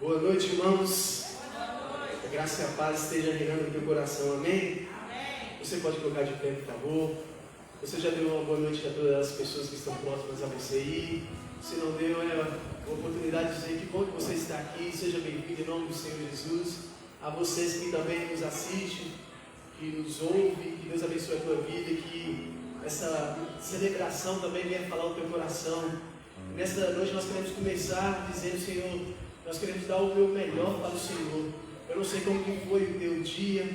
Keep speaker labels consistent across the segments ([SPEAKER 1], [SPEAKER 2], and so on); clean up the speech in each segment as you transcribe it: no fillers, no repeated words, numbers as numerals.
[SPEAKER 1] Boa noite, irmãos. A graça e a paz esteja reinando no teu coração, amém? Você pode colocar de pé, por favor. Você já deu uma boa noite a todas as pessoas que estão próximas a você aí. Se não deu, é uma oportunidade de dizer que bom que você está aqui. Seja bem-vindo em nome do Senhor Jesus. A vocês que também nos assistem, que nos ouvem, que Deus abençoe a tua vida e que essa celebração também venha falar o teu coração. Nesta noite nós queremos começar dizendo, Senhor, nós queremos dar o meu melhor para o Senhor. Eu não sei como que foi o teu dia,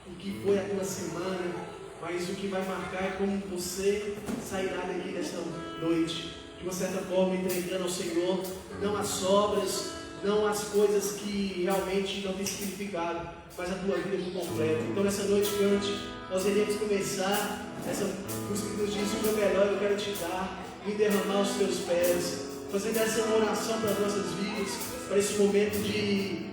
[SPEAKER 1] o que foi a tua semana, mas o que vai marcar é como você sairá daqui nesta noite. De uma certa forma, entregando ao Senhor, não as obras, não as coisas que realmente não têm significado, mas a tua vida por completo. Então nessa noite, cante, nós iremos começar essa música que nos diz: o meu melhor eu quero te dar, e derramar aos teus pés, fazendo essa oração para as nossas vidas, para esse momento de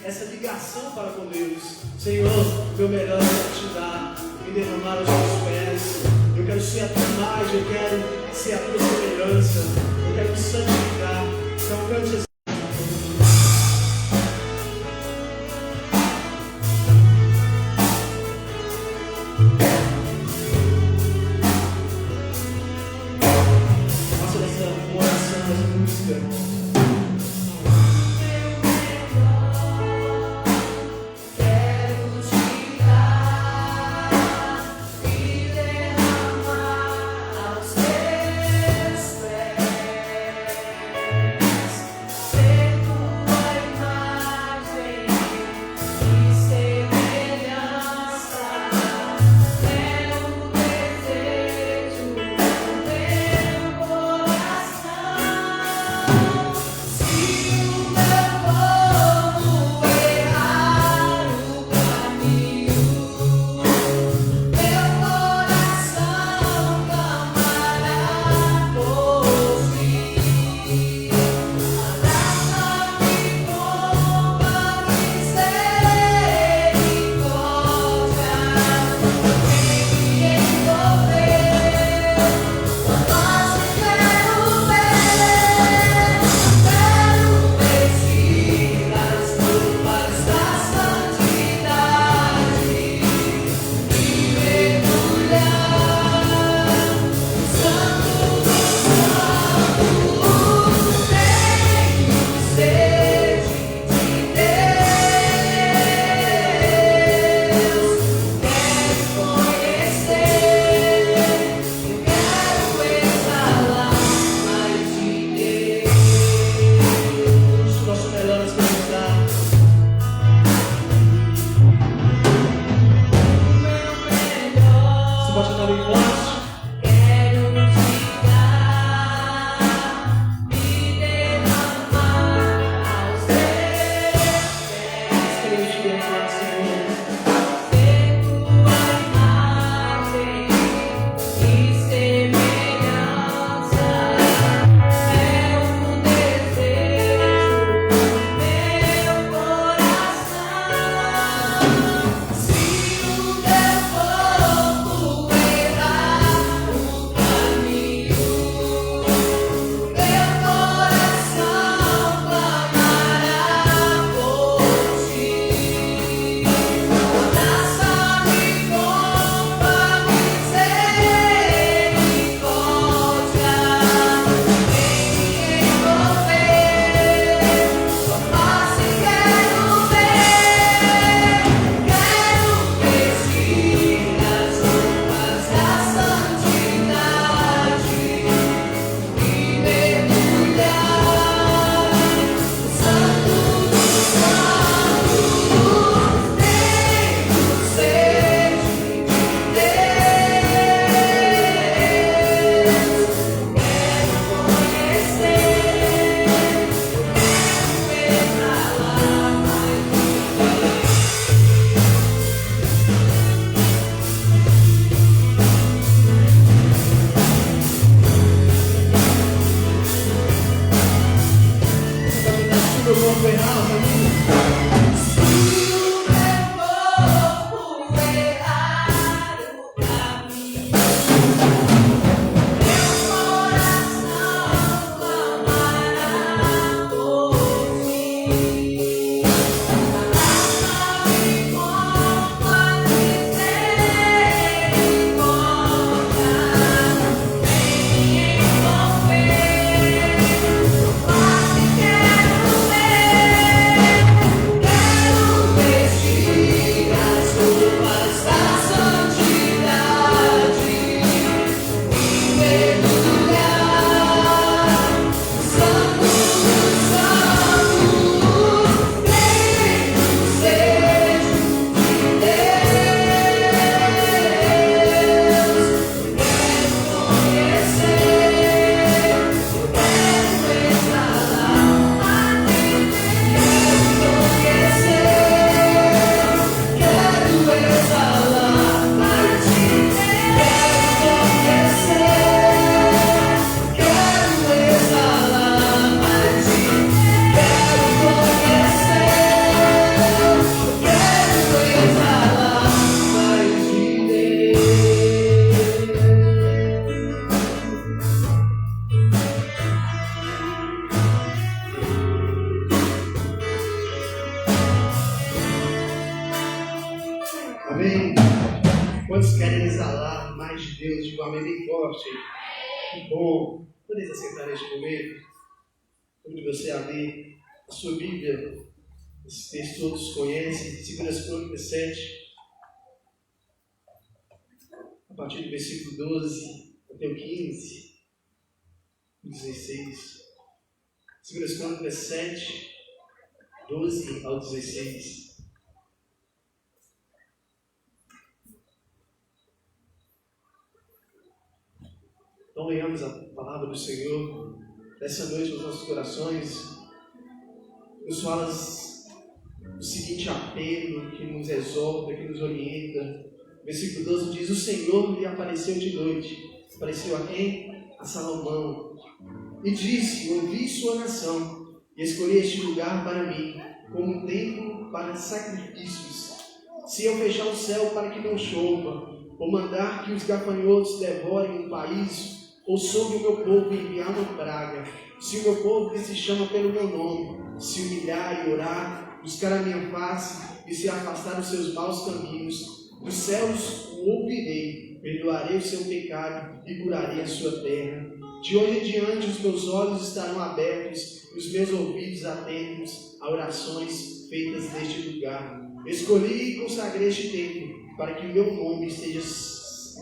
[SPEAKER 1] essa ligação para com Deus. Senhor, meu melhor eu quero te dar, e derramar aos teus pés. Eu quero ser a tua imagem, eu quero ser a tua semelhança, eu quero me santificar. Então cante assim. paz de Deus, digo amém bem forte. Que bom. Podeis assentar neste momento. Quando você abrir a sua Bíblia, esse texto todos conhecem, 2 Crônicas 7, a partir do versículo 12 até o 15, 16. 2 Crônicas 7, 12 ao 16. Então, leiamos a palavra do Senhor nessa noite nos nossos corações. Nos fala o seguinte apelo que nos exorta, que nos orienta. Versículo 12 diz: o Senhor lhe apareceu de noite. Apareceu a quem? A Salomão. E disse: ouvi sua nação, e escolhi este lugar para mim, como um templo para sacrifícios. Se eu fechar o céu para que não chova, ou mandar que os gafanhotos devorem o país, ou sobre o meu povo enviar uma praga, se o meu povo que se chama pelo meu nome se humilhar e orar, buscar a minha face e se afastar dos seus maus caminhos, dos céus o ouvirei, perdoarei o seu pecado e curarei a sua terra. De hoje em diante os meus olhos estarão abertos e os meus ouvidos atentos a orações feitas neste lugar. Escolhi e consagrei este templo para que o meu nome esteja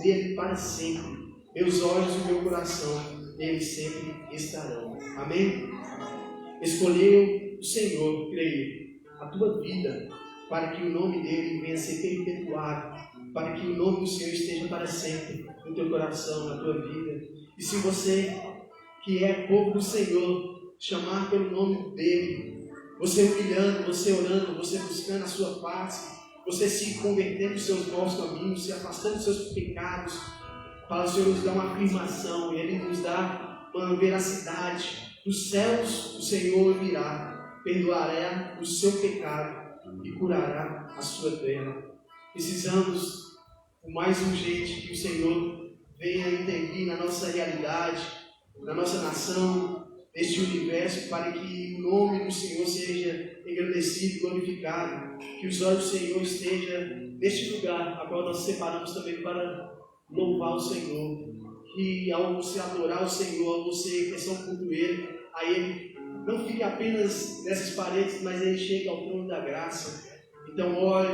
[SPEAKER 1] nele para sempre. Meus olhos e o meu coração nele sempre estarão. Amém? Escolheu o Senhor, creio, a tua vida, para que o nome dele venha a ser perpetuado, para que o nome do Senhor esteja para sempre no teu coração, na tua vida. E se você, que é povo do Senhor, chamar pelo nome dele, você humilhando, você orando, você buscando a sua face, você se convertendo dos seus maus caminhos, se afastando dos seus pecados, para o Senhor nos dar uma afirmação, e Ele nos dá uma veracidade. Dos céus o Senhor virá, perdoará o seu pecado e curará a sua terra. Precisamos, o mais urgente, que o Senhor venha intervir na nossa realidade, na nossa nação, neste universo, para que o nome do Senhor seja engrandecido e glorificado, que os olhos do Senhor estejam neste lugar, a qual nós separamos também para louvar o Senhor, que ao você adorar o Senhor, ao você prestar um culto a Ele, não fique apenas nessas paredes, mas Ele chega ao trono da graça. Então ore,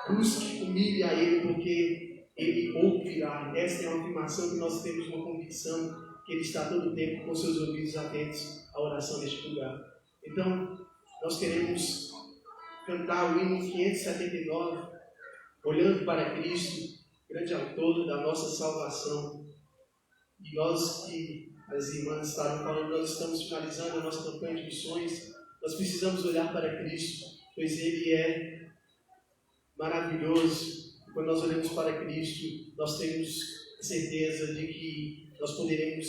[SPEAKER 1] busque, humilhe a Ele, porque Ele ouvirá. Esta é uma afirmação que nós temos uma convicção, que Ele está todo o tempo com seus ouvidos atentos à oração neste lugar. Então, nós queremos cantar o hino 579, olhando para Cristo, grande autor da nossa salvação. E nós, que as irmãs estavam falando, nós estamos finalizando a nossa campanha de missões. Nós precisamos olhar para Cristo, pois Ele é maravilhoso. E quando nós olhamos para Cristo, nós temos a certeza de que nós poderemos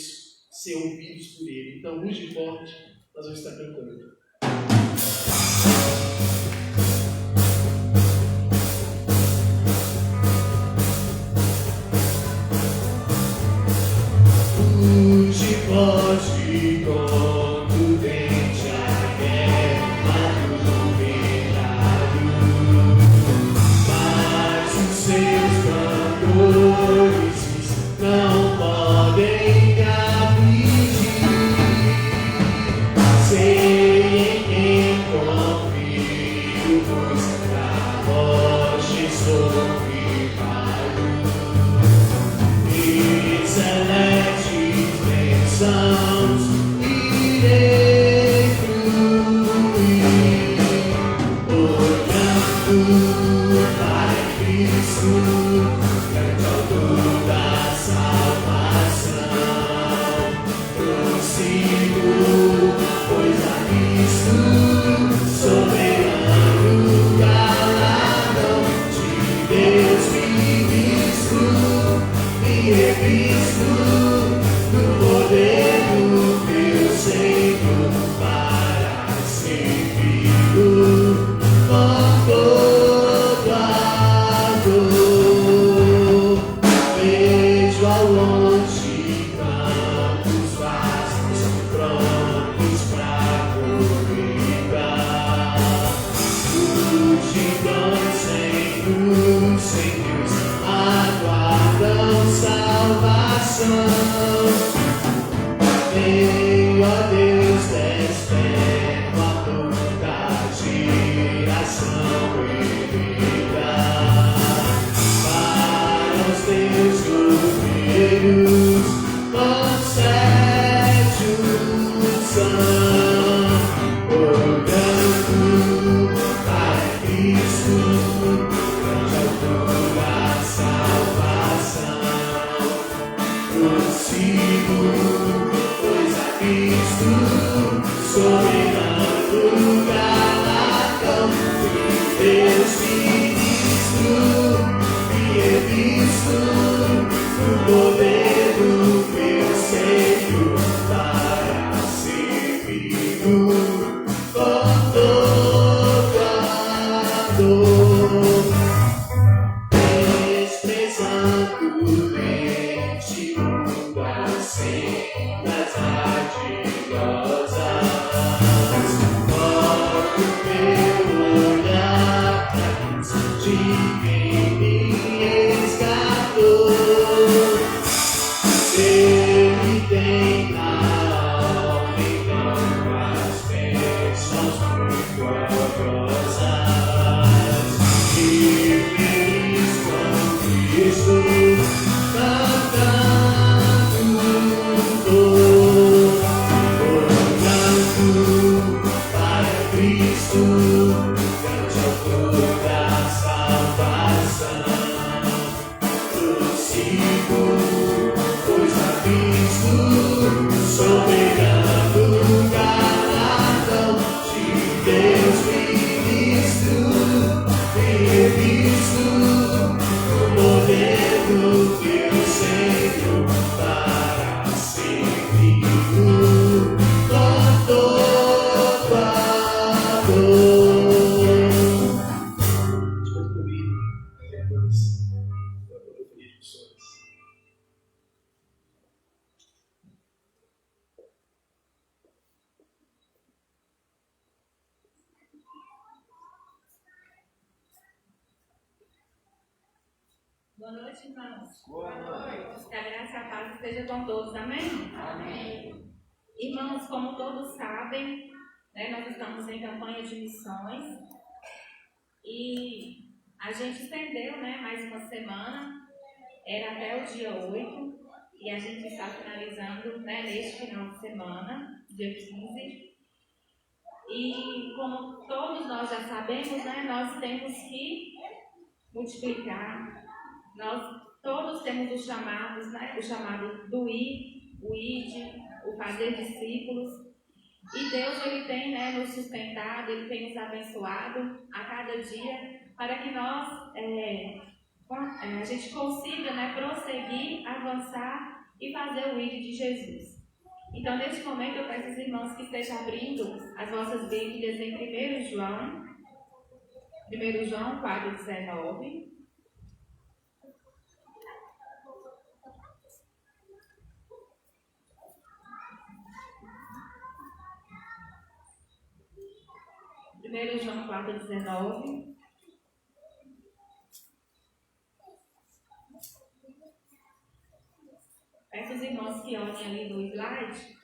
[SPEAKER 1] ser ouvidos por Ele. Então, ruge forte, nós vamos estar cantando.
[SPEAKER 2] Forte contundente a guerra do pecado, mas os seus cantores não podem afligir. Sei em quem confio, pois na rocha sou firmado. E celeste irei fluir, olhando para Cristo, grande autor da salvação. Prossigo, pois a Cristo, soberano galardão de Deus me visto, me revisto do poder do meu Senhor, para servi-lo com todo amor. Vejo ao longe campos vastos, prontos para correr. Venho a Deus, desperto a toda geração querida, para os teus guerreiros, concede unção, orando para Cristo, grande autor da salvação. Prossigo, pois a Cristo, soberano galardão, Deus ministro, me é visto no poder do meu Senhor, para servir-o com toda a dor, desprezando lente das sendas ardiosas, foco meu olhar de quem me resgatou. Ele tem na alma então as bênçãos muito gloriosas, e feliz com Cristo cantando, olhando para Cristo, grande autor da salvação. Prossigo, pois a Cristo, soberano galardão de Deus ministro, me visto no poder do teu Senhor, para servir-o com toda a dor.
[SPEAKER 1] Depois comigo, depois da profecia de missões.
[SPEAKER 3] Boa noite, irmãos. Boa noite. Que a graça e a paz esteja com todos, amém? Amém. Irmãos, como todos sabem, né, nós estamos em campanha de missões e a gente estendeu, né, mais uma semana, era até o dia 8, e a gente está finalizando, né, neste final de semana, dia 15. E como todos nós já sabemos, né, nós temos que multiplicar. Nós todos temos os chamados, né? O chamado do ir, o ide, o fazer discípulos. E Deus, Ele tem, né, nos sustentado, Ele tem nos abençoado a cada dia para que nós, a gente consiga, né, prosseguir, avançar e fazer o ide de Jesus. Então, neste momento, eu peço aos irmãos que estejam abrindo as vossas Bíblias em 1 João 4,19. 1 João 4,19. Peço aos irmãos que olhem ali no slide.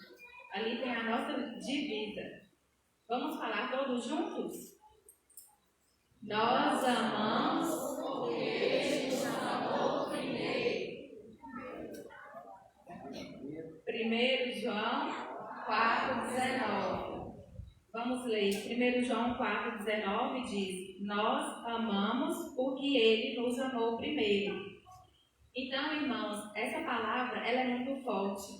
[SPEAKER 3] Ali tem a nossa divisa. Vamos falar todos juntos? Nós amamos porque Ele nos amou primeiro. 1 João 4,19. Vamos ler. 1 João 4,19 diz: nós amamos porque Ele nos amou primeiro. Então, irmãos, essa palavra ela é muito forte,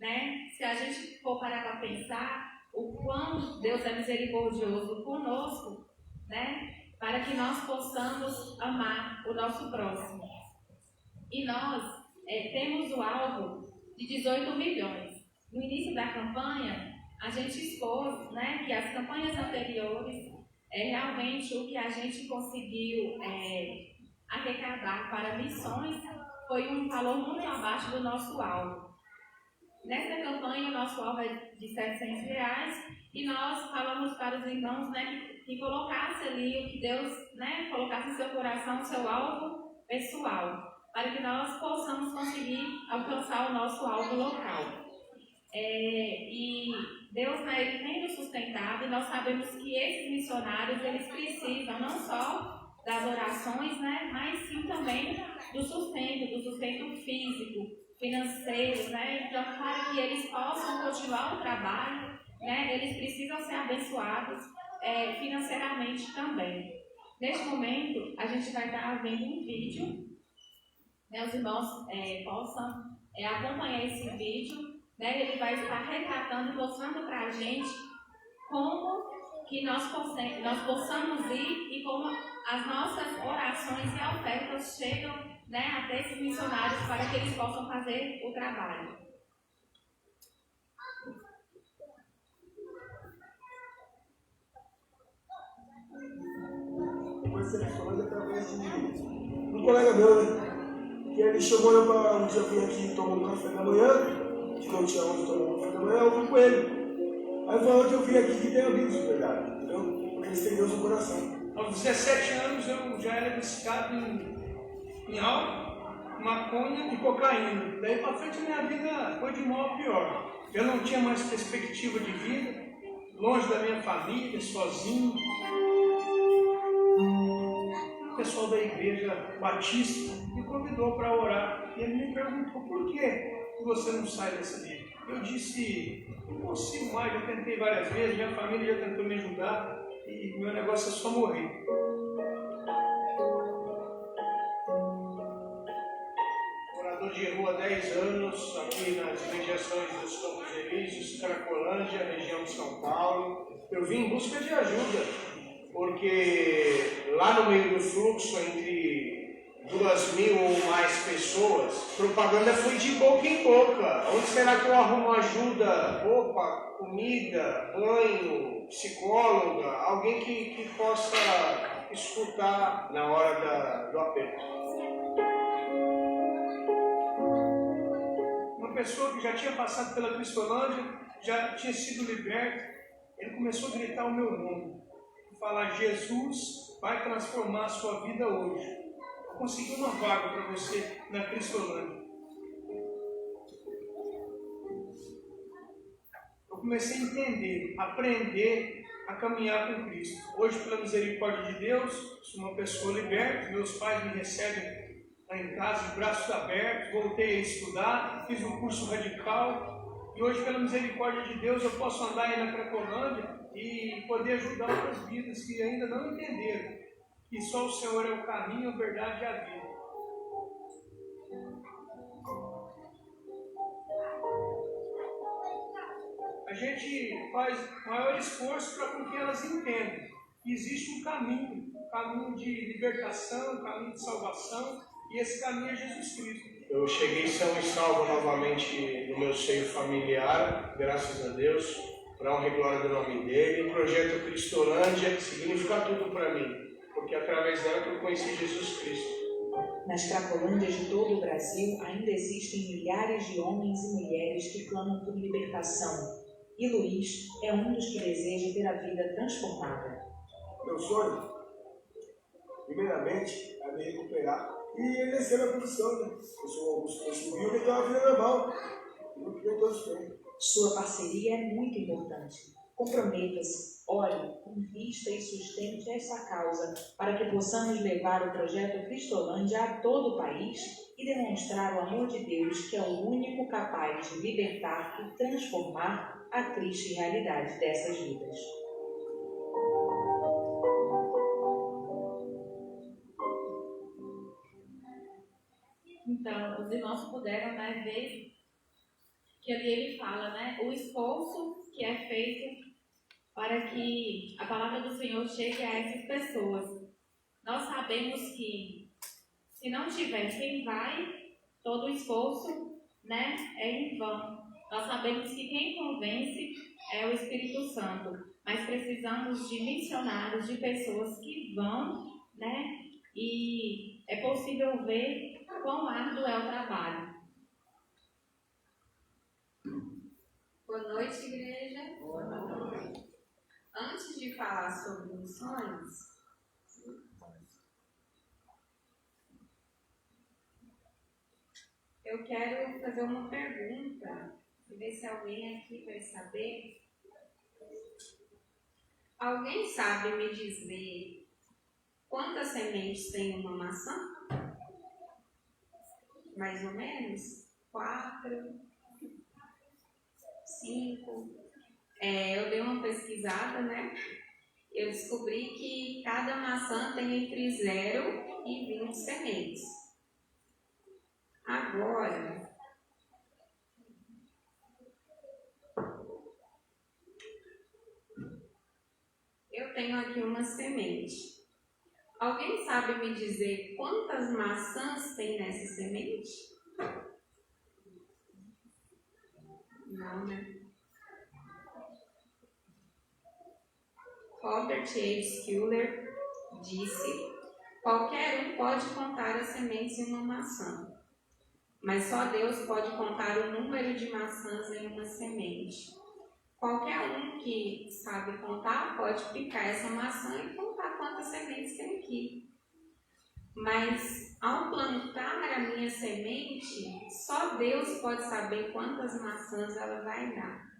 [SPEAKER 3] né? Se a gente for parar para pensar o quanto Deus é misericordioso conosco, né? Para que nós possamos amar o nosso próximo. E nós temos o alvo de 18 milhões. No início da campanha, a gente expôs, né, que as campanhas anteriores, realmente o que a gente conseguiu arrecadar para missões foi um valor muito abaixo do nosso alvo. Nessa campanha, o nosso alvo é de R$700 e nós falamos para os irmãos, né, que colocasse ali o que Deus, né, colocasse no seu coração, o seu alvo pessoal. para que nós possamos conseguir alcançar o nosso alvo local. E Deus, né, ele tem nos sustentado, e nós sabemos que esses missionários, eles precisam não só das orações, né, mas sim também do sustento físico, financeiro, né? Então, para que eles possam continuar o trabalho, né, eles precisam ser abençoados financeiramente também. Neste momento, a gente vai estar vendo um vídeo, né, os irmãos possam acompanhar esse vídeo, né, ele vai estar retratando e mostrando para a gente como que nós possamos ir e como as nossas orações e ofertas chegam, né, até esses missionários para que eles possam fazer o trabalho.
[SPEAKER 4] Comecei a falar através de um colega meu, né? Que ele chamou eu para um dia vir aqui tomar um café da manhã, que não tinha onde tomar um café da manhã, eu fui com ele. Aí falou que eu vim aqui que tem amigos de verdade, entendeu? Porque eles têm Deus no coração.
[SPEAKER 5] Aos 17 anos eu já era viciado em álcool, maconha e cocaína. Daí para frente a minha vida foi de mal a pior. Eu não tinha mais perspectiva de vida, longe da minha família, sozinho. O pessoal da igreja batista me convidou para orar e ele me perguntou: por que você não sai dessa vida? Eu disse: não consigo mais, já tentei várias vezes, minha família já tentou me ajudar e meu negócio é só morrer. Morador de rua há 10 anos, aqui nas imediações dos Campos Elíseos, Cracolândia, região de São Paulo. Eu vim em busca de ajuda, porque lá no meio do fluxo, entre 2.000 ou mais pessoas, propaganda foi de boca em boca. Onde será que eu arrumo ajuda? Roupa, comida, banho, psicóloga, alguém que possa escutar na hora do aperto. Uma pessoa que já tinha passado pela Cristolândia, já tinha sido liberta, ele começou a gritar o meu nome, falar: Jesus vai transformar a sua vida hoje. Consegui uma vaga para você na Cristolândia. Eu comecei a entender, aprender a caminhar com Cristo. Hoje, pela misericórdia de Deus, sou uma pessoa liberta. Meus pais me recebem lá em casa de braços abertos. Voltei a estudar, fiz um curso radical. E hoje, pela misericórdia de Deus, eu posso andar aí na Cracolândia e poder ajudar outras vidas que ainda não entenderam que só o Senhor é o caminho, a verdade e a vida. A gente faz maior esforço para que elas entendam que existe um caminho de libertação, um caminho de salvação, e esse caminho é Jesus Cristo. Eu cheguei são e salvo novamente no meu seio familiar, graças a Deus, para honra e glória do nome dele. O projeto Cristolândia significa tudo para mim, porque através dela que eu conheci Jesus Cristo.
[SPEAKER 6] Nas Cracolândias de todo o Brasil ainda existem milhares de homens e mulheres que clamam por libertação. E Luiz é um dos que deseja ter a vida transformada.
[SPEAKER 4] Meu sonho, primeiramente, é me recuperar e exercer a profissão, né? Eu sou Augusto Civil e tenho uma vida normal. Não que nem todos têm.
[SPEAKER 6] Sua parceria é muito importante. Comprometa-se, ore, invista e sustente essa causa para que possamos levar o projeto Cristolândia a todo o país e demonstrar o amor de Deus, que é o único capaz de libertar e transformar a triste realidade dessas vidas.
[SPEAKER 3] Então, os irmãos puderam, né, ver que ali ele fala, né, o esforço que é feito para que a palavra do Senhor chegue a essas pessoas. Nós sabemos que se não tiver quem vai, todo o esforço, né, é em vão. Nós sabemos que quem convence é o Espírito Santo, mas precisamos de missionários, de pessoas que vão, né, e é possível ver quão árduo é o trabalho.
[SPEAKER 7] Boa noite, igreja. Boa noite. Antes de falar sobre missões,
[SPEAKER 3] Eu quero fazer uma pergunta, ver se alguém aqui vai saber. Alguém sabe me dizer quantas sementes tem uma maçã? Mais ou menos? 4, 5. Eu dei uma pesquisada, né? Eu descobri que cada maçã tem entre 0 e 20 sementes. Agora, eu tenho aqui uma semente. Alguém sabe me dizer quantas maçãs tem nessa semente? Não, né? Robert H. Schuller disse: qualquer um pode contar as sementes em uma maçã, mas só Deus pode contar o número de maçãs em uma semente. Qualquer um que sabe contar pode picar essa maçã e contar quantas sementes tem aqui. Mas ao plantar a minha semente, só Deus pode saber quantas maçãs ela vai dar.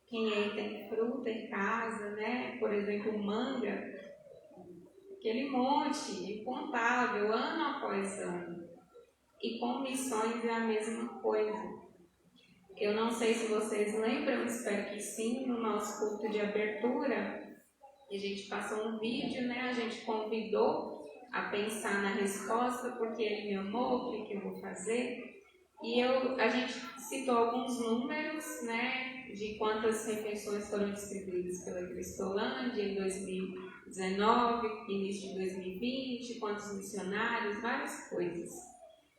[SPEAKER 3] Quem aí tem fruta em casa, né? Por exemplo, manga, aquele monte incontável, ano após ano. E com missões é a mesma coisa. Eu não sei se vocês lembram, espero que sim, no nosso culto de abertura, a gente passou um vídeo, né? A gente convidou a pensar na resposta, porque ele me amou, o que eu vou fazer. E a gente citou alguns números, né, de quantas refeições foram distribuídas pela Cristolândia em 2019, início de 2020, quantos missionários, várias coisas.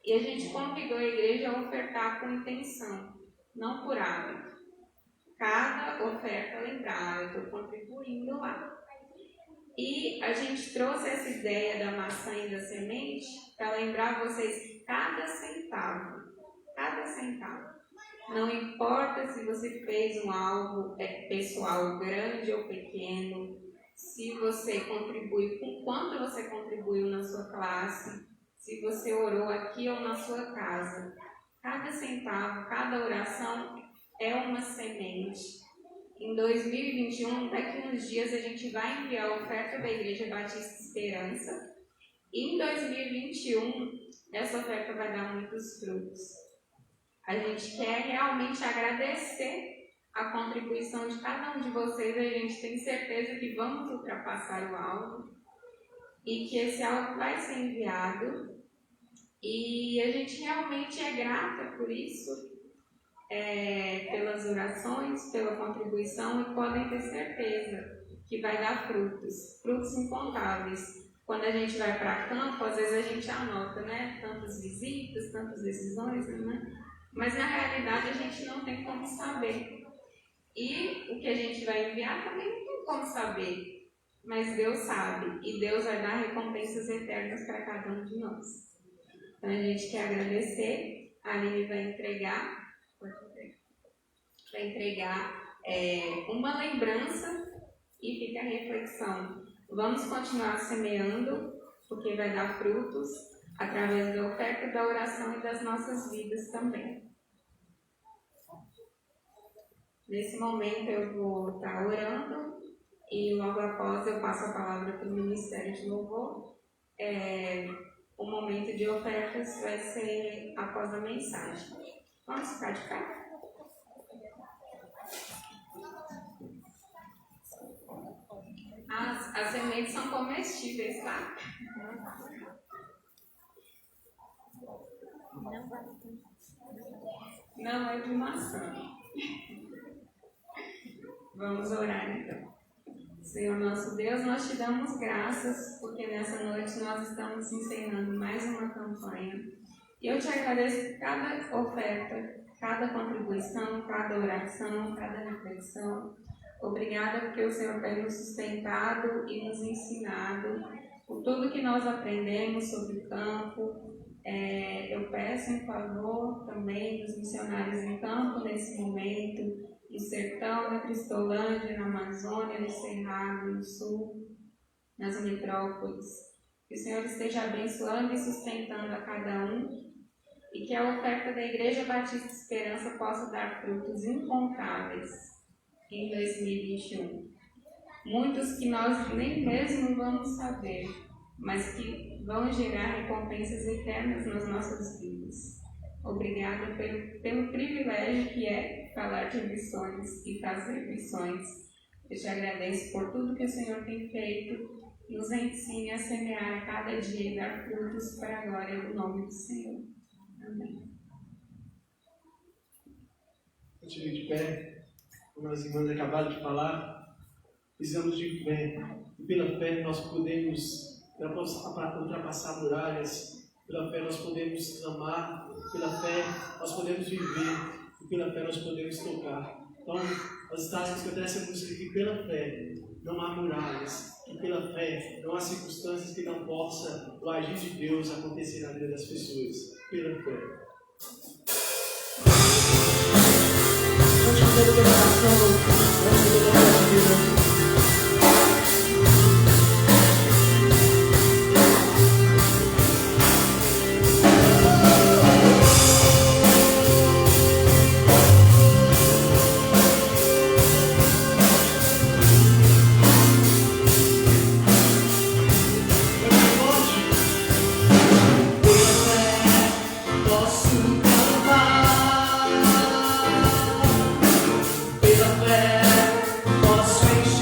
[SPEAKER 3] E a gente convidou a igreja a ofertar com intenção, não por hábito. Cada oferta lembrar, eu estou contribuindo lá. E a gente trouxe essa ideia da maçã e da semente para lembrar vocês que cada centavo, não importa se você fez um algo pessoal grande ou pequeno, se você contribui, com quanto você contribuiu na sua classe, se você orou aqui ou na sua casa, cada centavo, cada oração é uma semente. Em 2021, daqui uns dias, a gente vai enviar a oferta da Igreja Batista Esperança. E em 2021, essa oferta vai dar muitos frutos. A gente quer realmente agradecer a contribuição de cada um de vocês. A gente tem certeza que vamos ultrapassar o alvo e que esse alvo vai ser enviado. E a gente realmente é grata por isso, pelas orações, pela contribuição, e podem ter certeza que vai dar frutos incontáveis. Quando a gente vai para campo, às vezes a gente anota, né? Tantas visitas, tantas decisões, né? Mas na realidade a gente não tem como saber. E o que a gente vai enviar também não tem como saber. Mas Deus sabe. E Deus vai dar recompensas eternas para cada um de nós. Então a gente quer agradecer. A Aline vai entregar uma lembrança e fica a reflexão. Vamos continuar semeando, porque vai dar frutos através da oferta, da oração e das nossas vidas também. Nesse momento eu vou estar orando e logo após eu passo a palavra para o Ministério de Louvor. O momento de ofertas vai ser após a mensagem. Vamos ficar de pé? As sementes são comestíveis, tá? Não é de maçã. Vamos orar então. Senhor nosso Deus, nós te damos graças porque nessa noite nós estamos encerrando mais uma campanha. E eu te agradeço por cada oferta, cada contribuição, cada oração, cada reflexão. Obrigada porque o Senhor tem nos sustentado e nos ensinado por tudo que nós aprendemos sobre o campo. Eu peço em favor também dos missionários em campo nesse momento, no sertão, na Cristolândia, na Amazônia, no Cerrado, no Sul, nas metrópoles. Que o Senhor esteja abençoando e sustentando a cada um e que a oferta da Igreja Batista Esperança possa dar frutos incontáveis em 2021. Muitos que nós nem mesmo vamos saber, mas que vão gerar recompensas eternas nas nossas vidas. Obrigada pelo privilégio que é falar de missões e fazer missões. Eu te agradeço por tudo que o Senhor tem feito. Nos ensine a semear a cada dia e dar frutos para a glória do nome do Senhor. Amém.
[SPEAKER 1] Continue de pé, como as irmãs acabaram de falar. Precisamos de fé, e pela fé nós podemos ultrapassar muralhas, pela fé nós podemos amar, pela fé nós podemos viver, e pela fé nós podemos tocar. Então, nós estamos cantando essa música que pela fé não há muralhas, e pela fé não há circunstâncias que não possa o agir de Deus acontecer na vida das pessoas. Pela fé. Vamos fazer uma oração, vamos fazer uma vida.
[SPEAKER 2] Posso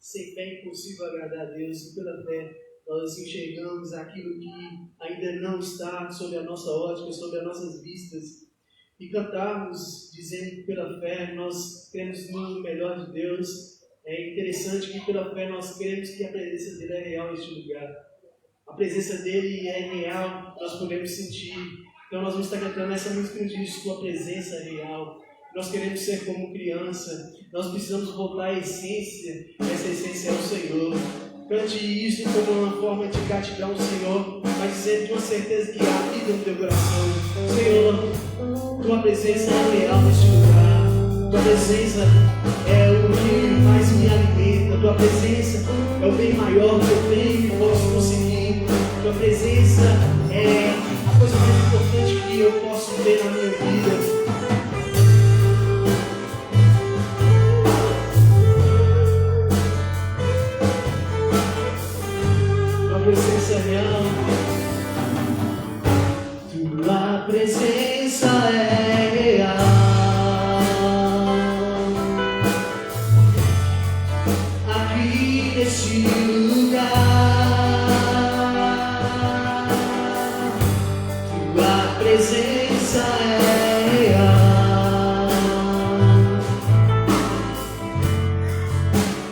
[SPEAKER 1] sem fé é impossível agradar a Deus, e pela fé nós enxergamos aquilo que ainda não está sob a nossa ótica, sob as nossas vistas, e cantarmos dizendo que pela fé nós cremos no melhor de Deus. É interessante que pela fé nós cremos que a presença dele é real neste lugar. A presença dele é real, nós podemos sentir. Então nós vamos estar cantando essa música diz tua presença é real. Nós queremos ser como criança, nós precisamos voltar à essência, essa essência é o Senhor. Cante isso como uma forma de gratidão ao Senhor, mas dizendo de uma certeza que há vida no teu coração. Senhor, tua presença é real neste lugar, tua presença é o que mais me alimenta, tua presença é o bem maior que eu tenho e posso conseguir, tua presença é a coisa mais importante que eu posso ter na minha vida. Presença real, tua presença é real, aqui neste lugar, tua presença é real,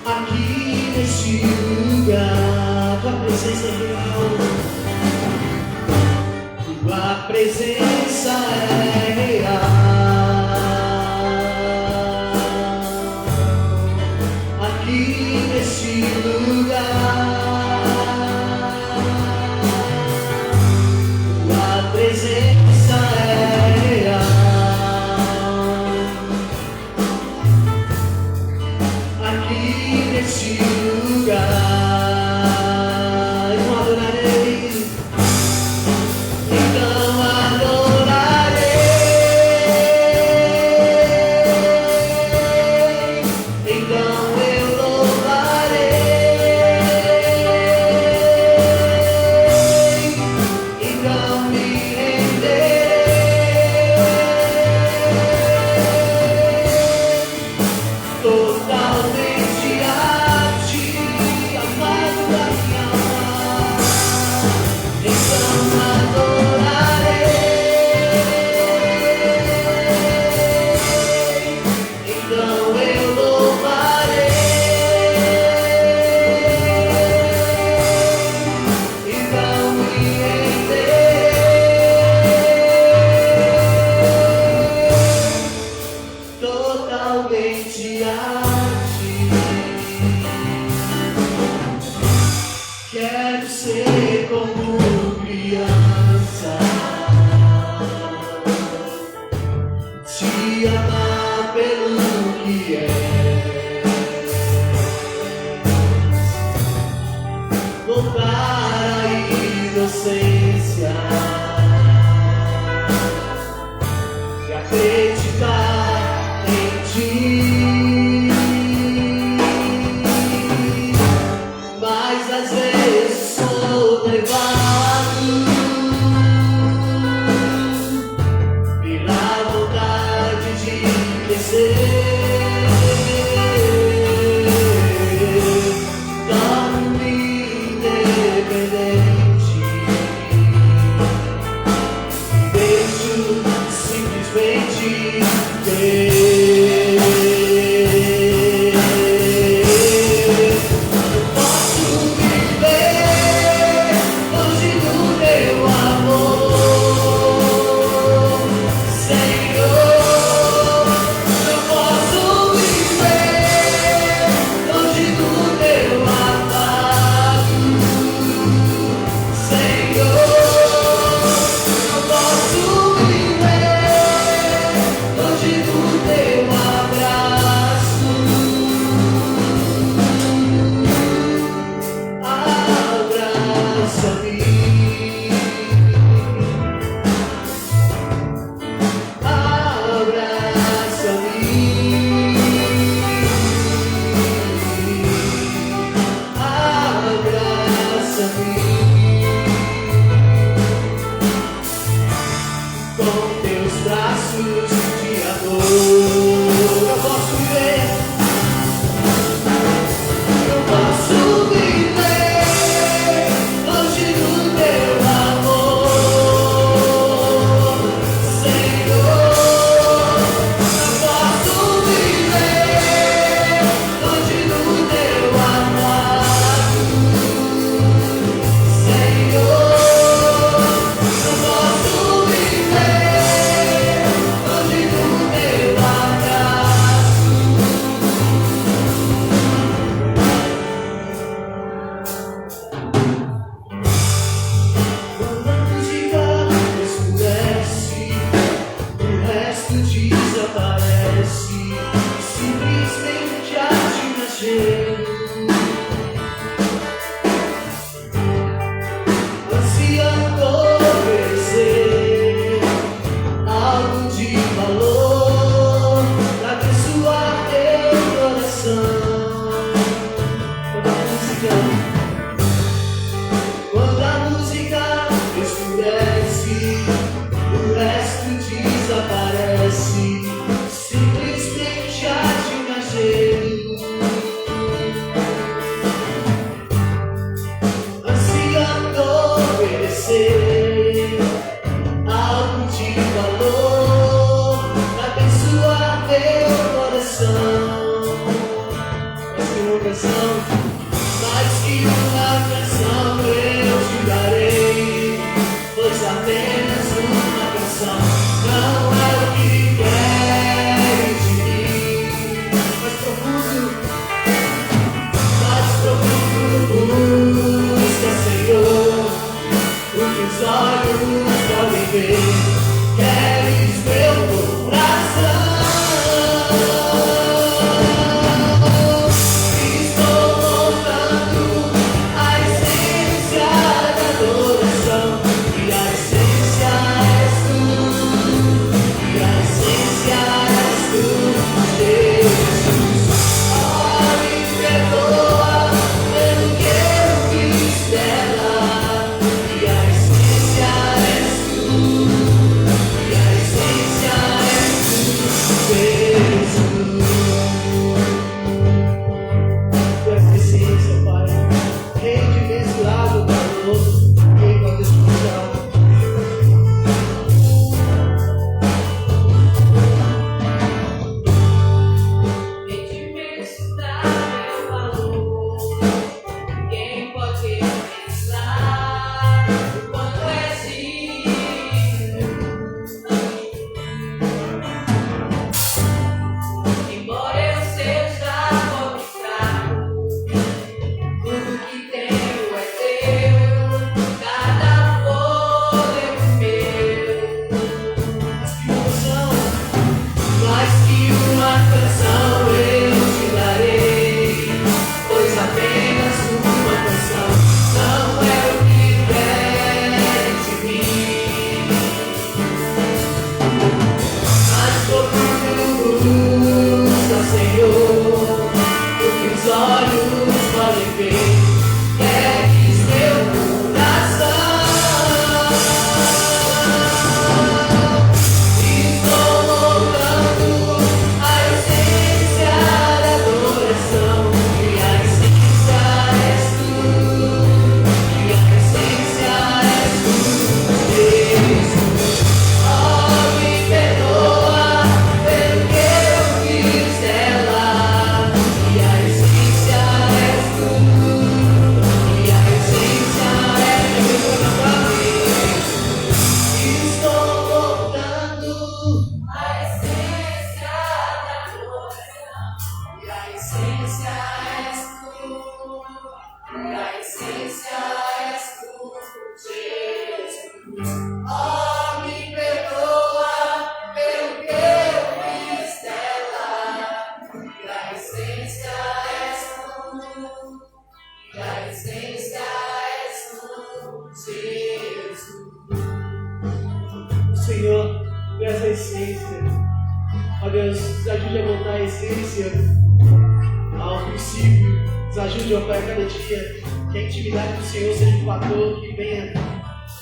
[SPEAKER 1] aqui neste lugar. Tua presença é real, tua presença é real, aqui neste lugar, tua presença é real, aqui neste lugar. Eu
[SPEAKER 2] resto desaparece, simplesmente age nascendo. Ansiando oferecer algo de valor pra abençoar teu coração. Quando a música escurece, o resto desaparece, simplesmente age nascendo. Ansiando oferecer algo de valor pra abençoar teu coração. Mais que uma canção, mais que uma canção eu te darei, pois apenas uma canção não é o que queres de mim. Mais profundo busca, Senhor, o que os olhos podem ver. Queres meu coração. Estou voltando à essência da adoração, e a essência és tu, e a essência és tu, Jesus. Oh, me perdoa pelo que eu fiz dela, e a essência és tu, e a essência és tu, Jesus. Essa essência, Pai, rei de imensurável valor, rei da destruição.
[SPEAKER 3] Rei de imensurável valor, ninguém pode pensar o quanto és digno. Embora eu seja pobre e fraco, tudo que tenho é teu, cada fôlego meu.
[SPEAKER 2] Mais que uma canção eu te darei, pois apenas uma canção não é o que queres de mim. Mais profundo busca, Senhor, o que os olhos podem ver. Queres meu coração. Estou voltando à essência da adoração, e a essência és tu, e a essência és tu, Jesus. Oh, me perdoa pelo que eu fiz dela, e a essência és tu, e a essência és tu. Estou voltando à essência da adoração, e a essência és tu, e a essência és tu, Jesus. Oh, me perdoa pelo que eu fiz dela, e a essência és tu, e a essência és tu, Jesus. Senhor, tu és a essência. Ó Deus, nos ajude a voltar à essência, ao princípio. Nos ajude, ó Pai, a cada dia que a intimidade do Senhor seja um fator que venha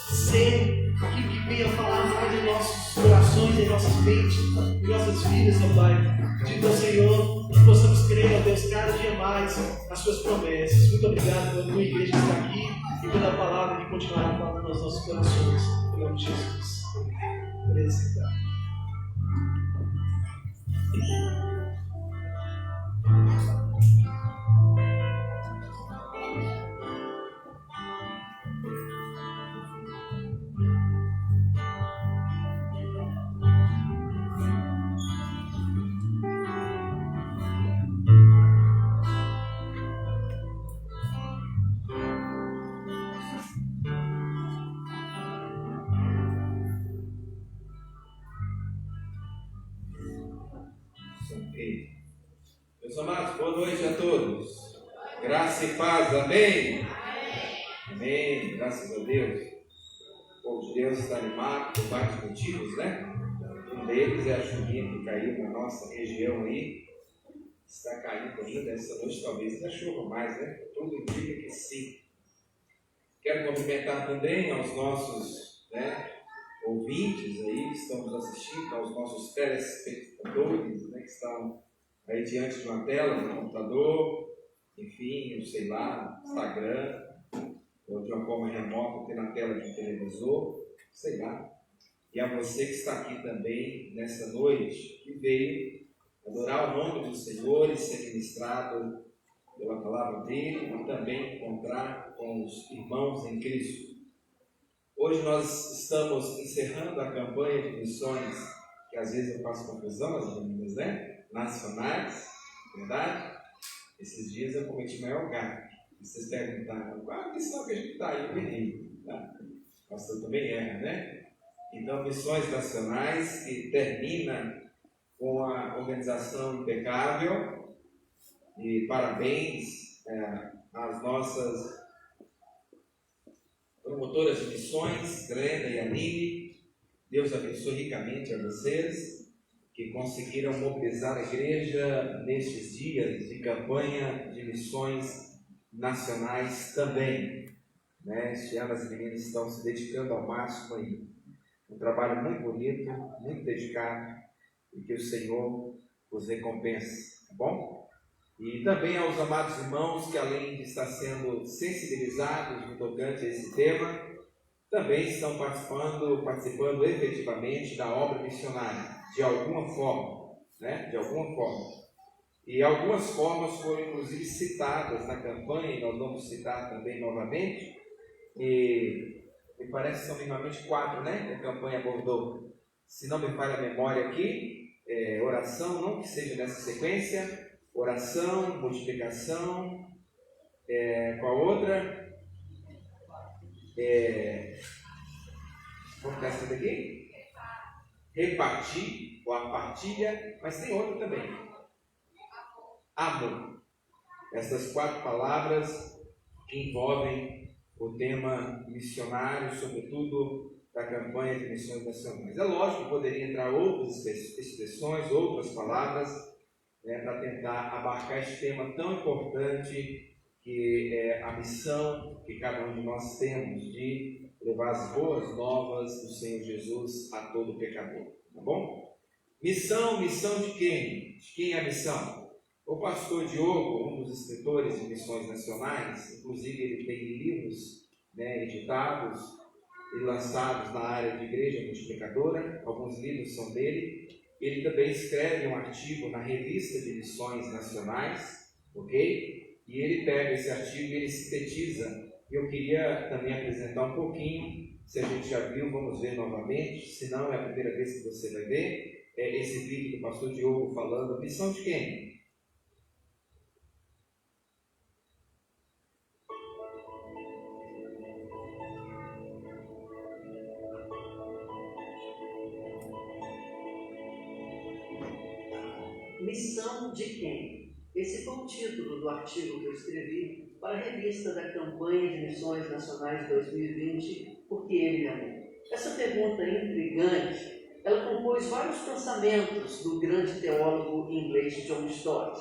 [SPEAKER 2] ser, que venha falar mais em nossos corações, em nossas mentes, em nossas vidas, ó Pai. Pedindo ao Senhor que possamos crer, ó Deus, cada dia mais nas suas promessas. Muito obrigado pela tua igreja que está aqui e pela palavra que continuará falando nos nossos corações. Em nome de Jesus. Presidente.
[SPEAKER 8] Ok. Meus amados, boa noite a todos. Graça e paz, amém? Amém. Graças a Deus. O povo de Deus está animado por vários motivos, né? Um deles é a chuvinha que caiu na nossa região aí. Está caindo ainda essa noite, talvez ainda chova mais, né? Tudo indica que sim. Quero cumprimentar também aos nossos, ouvintes aí que estão nos assistindo, aos nossos telespectadores, que estão aí diante de uma tela, no computador, enfim, eu sei lá, Instagram, ou de uma forma remota, ter na tela de um televisor, sei lá. E a você que está aqui também nessa noite, que veio adorar o nome do Senhor e ser ministrado pela palavra dele, e também encontrar com os irmãos em Cristo. Hoje nós estamos encerrando a campanha de missões, que às vezes eu faço confusão, as meninas, nacionais, verdade? Esses dias eu cometi maior gafe. Vocês perguntaram, qual a missão que a gente está? Eu errei. Tá? O pastor também erra, Então, missões nacionais, que termina com a organização impecável. E parabéns às nossas promotoras de missões, Glenda e Aline. Deus abençoe ricamente a vocês que conseguiram mobilizar a igreja nestes dias de campanha de missões nacionais também. Este ano as meninas estão se dedicando ao máximo aí. Um trabalho muito bonito, muito dedicado, e que o Senhor os recompense, tá bom? E também aos amados irmãos que, além de estar sendo sensibilizados no tocante a esse tema, também estão participando efetivamente da obra missionária, de alguma forma, De alguma forma. E algumas formas foram inclusive citadas na campanha, e nós vamos citar também novamente, e me parece que são minimamente 4, que a campanha abordou. Se não me falha a memória aqui, oração, não que seja nessa sequência, oração, multiplicação, qual outra? Vamos ficar essa daqui? Repartir, ou a partilha, mas tem outra também. Amor. Essas 4 palavras que envolvem o tema missionário, sobretudo da campanha de missões nacionais. É lógico que poderia entrar outras expressões, outras palavras, para tentar abarcar este tema tão importante que é a missão que cada um de nós temos de levar as boas novas do Senhor Jesus a todo pecador, tá bom? Missão de quem? De quem é a missão? O pastor Diogo, um dos escritores de missões nacionais, inclusive ele tem livros editados e lançados na área de igreja multiplicadora, alguns livros são dele. Ele também escreve um artigo na revista de missões nacionais, ok? E ele pega esse artigo e ele sintetiza. Eu queria também apresentar um pouquinho, se a gente já viu, vamos ver novamente, se não é a primeira vez que você vai ver, esse vídeo do pastor Diogo falando, missão de quem?
[SPEAKER 9] Missão de quem? Esse foi o título do artigo que eu escrevi para a revista da campanha de missões nacionais 2020, Porque Ele Amou. Essa pergunta intrigante, ela compôs vários pensamentos do grande teólogo inglês John Stott.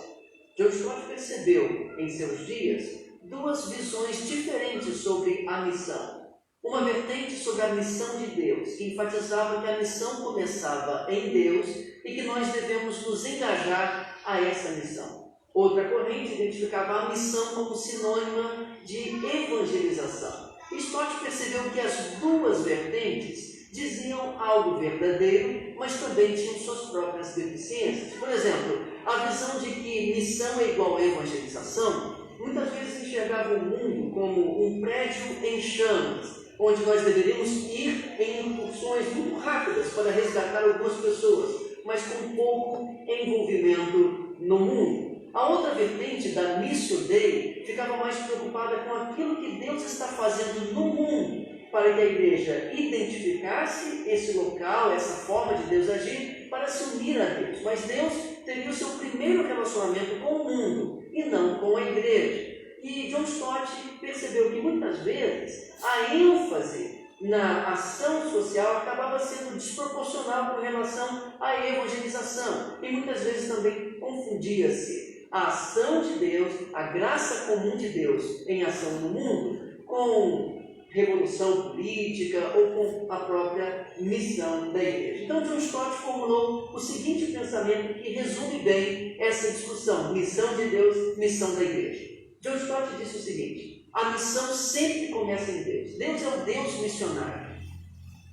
[SPEAKER 9] John Stott percebeu, em seus dias, 2 visões diferentes sobre a missão. Uma vertente sobre a missão de Deus, que enfatizava que a missão começava em Deus e que nós devemos nos engajar a essa missão. Outra corrente identificava a missão como sinônima de evangelização. Stott percebeu que as 2 vertentes diziam algo verdadeiro, mas também tinham suas próprias deficiências. Por exemplo, a visão de que missão é igual a evangelização, muitas vezes enxergava o mundo como um prédio em chamas, onde nós deveríamos ir em incursões muito rápidas para resgatar algumas pessoas, mas com pouco envolvimento no mundo. A outra vertente da Missio Dei ficava mais preocupada com aquilo que Deus está fazendo no mundo, para que a igreja identificasse esse local, essa forma de Deus agir, para se unir a Deus. Mas Deus teria o seu primeiro relacionamento com o mundo e não com a igreja. E John Stott percebeu que muitas vezes a ênfase na ação social acabava sendo desproporcional com relação à evangelização. E muitas vezes também confundia-se a ação de Deus, a graça comum de Deus em ação no mundo, com revolução política ou com a própria missão da igreja. Então, John Stott formulou o seguinte pensamento que resume bem essa discussão: missão de Deus, missão da igreja. John Stott disse o seguinte: a missão sempre começa em Deus. Deus é o Deus missionário.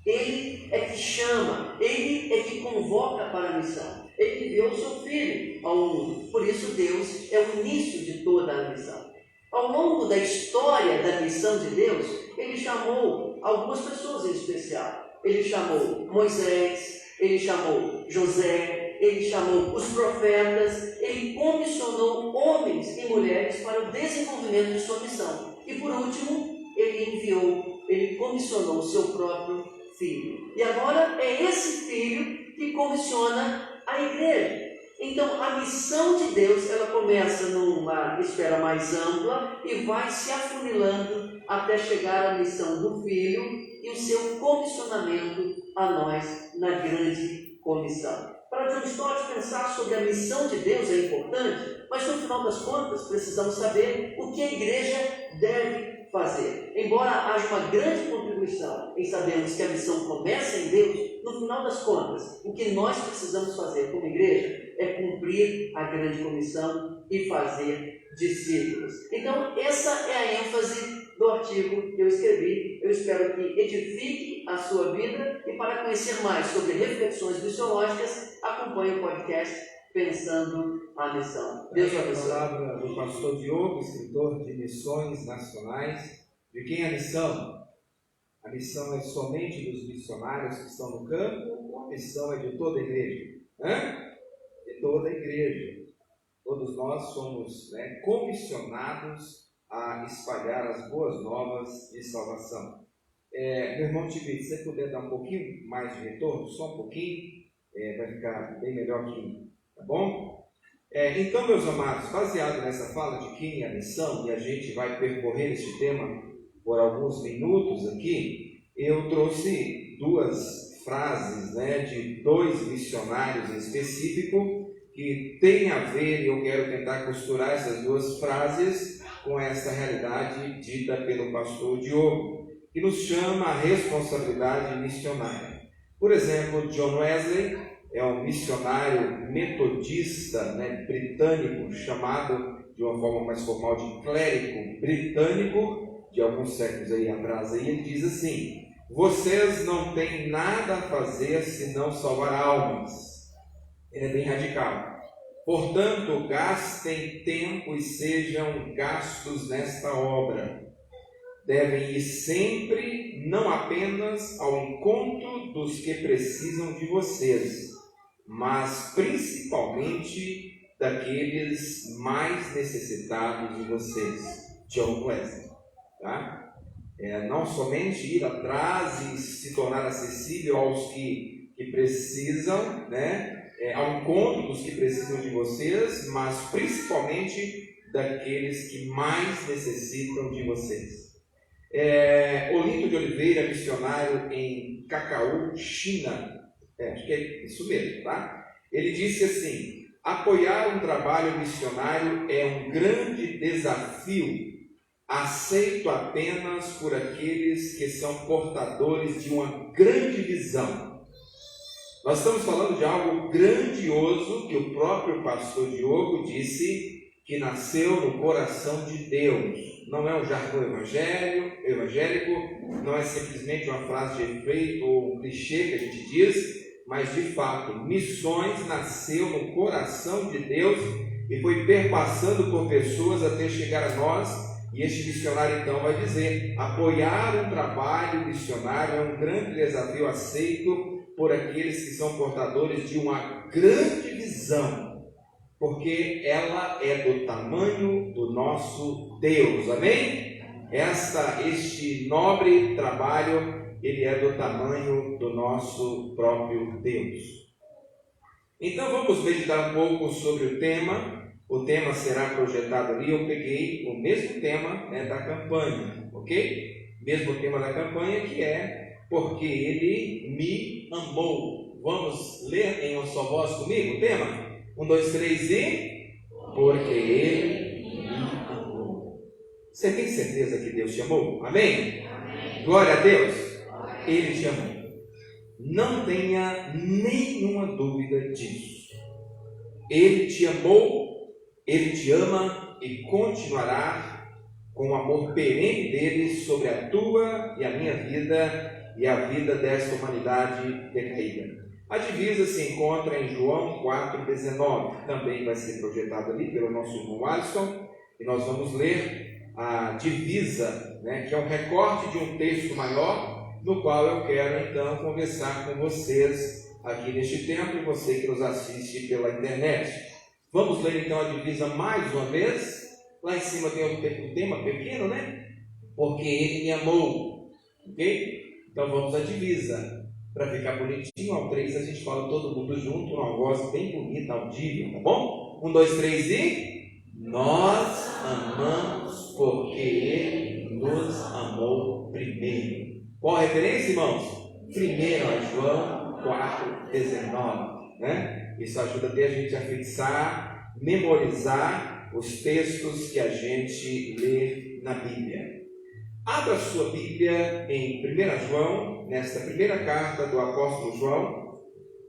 [SPEAKER 9] Ele é que chama, Ele é que convoca para a missão. Ele enviou o seu Filho ao mundo. Por isso, Deus é o início de toda a missão. Ao longo da história da missão de Deus, Ele chamou algumas pessoas em especial. Ele chamou Moisés, Ele chamou José, Ele chamou os profetas, Ele comissionou homens e mulheres para o desenvolvimento de sua missão. E por último, Ele comissionou o seu próprio Filho. E agora é esse Filho que comissiona a igreja. Então, a missão de Deus, ela começa numa esfera mais ampla e vai se afunilando até chegar à missão do Filho e o seu comissionamento a nós na grande comissão. Para John Stott, pensar sobre a missão de Deus é importante, mas no final das contas precisamos saber o que a igreja deve fazer. Embora haja uma grande contribuição em sabermos que a missão começa em Deus, no final das contas, o que nós precisamos fazer como igreja é cumprir a grande comissão e fazer discípulos. Então, essa é a ênfase do artigo que eu escrevi. Eu espero que edifique a sua vida, e para conhecer mais sobre reflexões missiológicas, acompanhe o podcast Pensando a Missão. Deus abençoe.
[SPEAKER 8] A palavra do pastor Diogo, escritor de Missões Nacionais. De quem é a missão? A missão é somente dos missionários que estão no campo, ou a missão é de toda a igreja? De toda a igreja. Todos nós somos comissionados a espalhar as boas novas de salvação. Meu irmão Tibi, se você puder dar um pouquinho mais de retorno, só um pouquinho, vai ficar bem melhor aqui, tá bom? Então, meus amados, baseado nessa fala de quem é a missão, e a gente vai percorrer este tema por alguns minutos aqui, eu trouxe duas frases de dois missionários em específico que têm a ver, e eu quero tentar costurar essas duas frases com essa realidade dita pelo pastor Diogo, que nos chama a responsabilidade missionária. Por exemplo, John Wesley é um missionário metodista britânico, chamado de uma forma mais formal de clérigo britânico, de alguns séculos aí atrás. Aí ele diz assim: vocês não têm nada a fazer senão salvar almas. Ele é bem radical. Portanto, gastem tempo e sejam gastos nesta obra. Devem ir sempre, não apenas ao encontro dos que precisam de vocês, mas principalmente daqueles mais necessitados de vocês. John Wesley. Tá? Não somente ir atrás e se tornar acessível aos que precisam, ao encontro dos que precisam de vocês, mas principalmente daqueles que mais necessitam de vocês. Olinto de Oliveira, missionário em Cacau, China, acho que é isso mesmo, tá? Ele disse assim: apoiar um trabalho missionário é um grande desafio, aceito apenas por aqueles que são portadores de uma grande visão. Nós estamos falando de algo grandioso que o próprio pastor Diogo disse que nasceu no coração de Deus. Não é um jargão evangélico, não é simplesmente uma frase de efeito ou um clichê que a gente diz, mas de fato, missões nasceu no coração de Deus e foi perpassando por pessoas até chegar a nós. E este missionário então vai dizer: apoiar um trabalho missionário é um grande desafio aceito por aqueles que são portadores de uma grande visão, porque ela é do tamanho do nosso Deus, amém? Este nobre trabalho, ele é do tamanho do nosso próprio Deus. Então vamos meditar um pouco sobre o tema. O tema será projetado ali. Eu peguei o mesmo tema, né, da campanha, ok? Mesmo tema da campanha, que é porque Ele me amou. Vamos ler em uma só voz comigo o tema? 1, 2, 3 e... Porque Ele me amou. Você tem certeza que Deus te amou? Amém? Amém. Glória a Deus. Ele te amou. Não tenha nenhuma dúvida disso. Ele te amou, Ele te ama e continuará com o amor perene dele sobre a tua e a minha vida e a vida desta humanidade decaída. A divisa se encontra em João 4,19. Também vai ser projetado ali pelo nosso irmão Alisson. E nós vamos ler a divisa, né, que é um recorte de um texto maior, no qual eu quero então conversar com vocês aqui neste tempo e você que nos assiste pela internet. Vamos ler então a divisa mais uma vez. Lá em cima tem um tema pequeno, né? Porque Ele me amou. Ok? Então vamos à divisa. Para ficar bonitinho, ao 3 a gente fala todo mundo junto, uma voz bem bonita, audível, tá bom? 1, 2, 3 e... Nós amamos porque Ele nos amou primeiro. Qual a referência, irmãos? 1 João 4,19, né? Isso ajuda até a gente a fixar, memorizar os textos que a gente lê na Bíblia. Abra sua Bíblia em 1 João, nesta primeira carta do apóstolo João.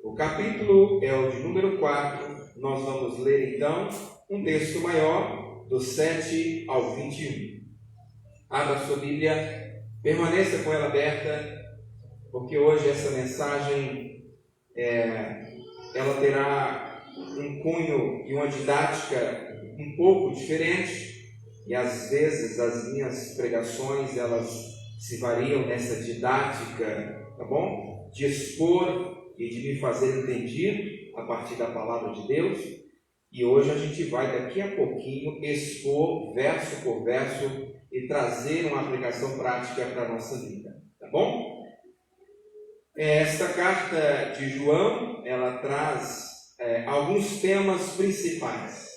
[SPEAKER 8] O capítulo é o de número 4. Nós vamos ler então um texto maior, do 7 ao 21. Abra sua Bíblia. Permaneça com ela aberta, porque hoje essa mensagem ela terá um cunho e uma didática um pouco diferente, e às vezes as minhas pregações elas se variam nessa didática, tá bom? De expor e de me fazer entendido a partir da palavra de Deus. E hoje a gente vai daqui a pouquinho expor verso por verso e trazer uma aplicação prática para a nossa vida, tá bom? Esta carta de João, ela traz alguns temas principais.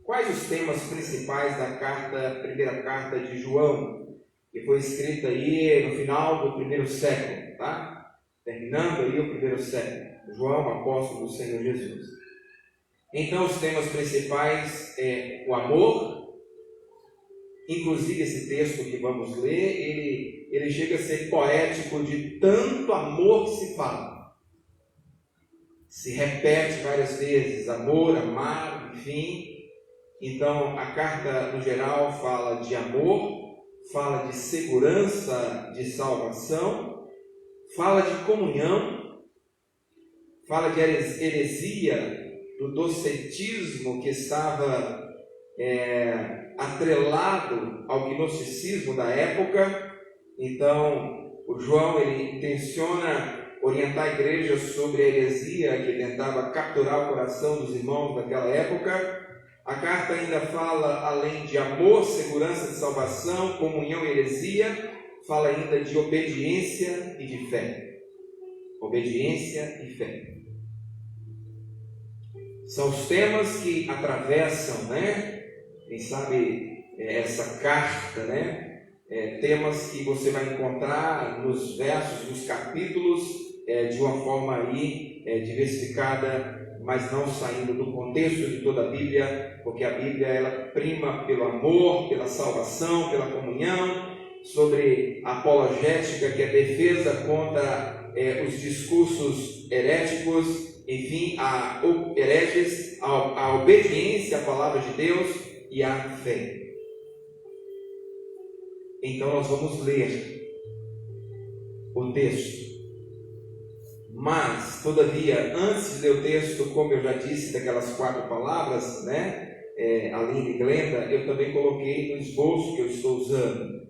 [SPEAKER 8] Quais os temas principais da primeira carta de João, que foi escrita aí no final do primeiro século, tá? Terminando aí o primeiro século. João, apóstolo do Senhor Jesus. Então, os temas principais é o amor. Inclusive, esse texto que vamos ler, ele chega a ser poético de tanto amor que se fala. Se repete várias vezes, amor, amar, enfim. Então, a carta, no geral, fala de amor, fala de segurança, de salvação, fala de comunhão, fala de heresia, do docetismo que estava atrelado ao gnosticismo da época. Então, o João ele intenciona orientar a igreja sobre a heresia que tentava capturar o coração dos irmãos daquela época. A carta ainda fala, além de amor, segurança de salvação, comunhão e heresia, fala ainda de obediência e de fé. Obediência e fé. São os temas que atravessam, né? Quem sabe essa carta, né? Temas que você vai encontrar nos versos, nos capítulos, de uma forma aí diversificada, mas não saindo do contexto de toda a Bíblia, porque a Bíblia ela prima pelo amor, pela salvação, pela comunhão, sobre a apologética, que é a defesa contra os discursos heréticos, enfim, hereges, a obediência à palavra de Deus e a fé. Então nós vamos ler o texto. Mas, todavia, antes de ler o texto, como eu já disse, daquelas 4 palavras, né, Aline e Glenda, eu também coloquei no esboço que eu estou usando.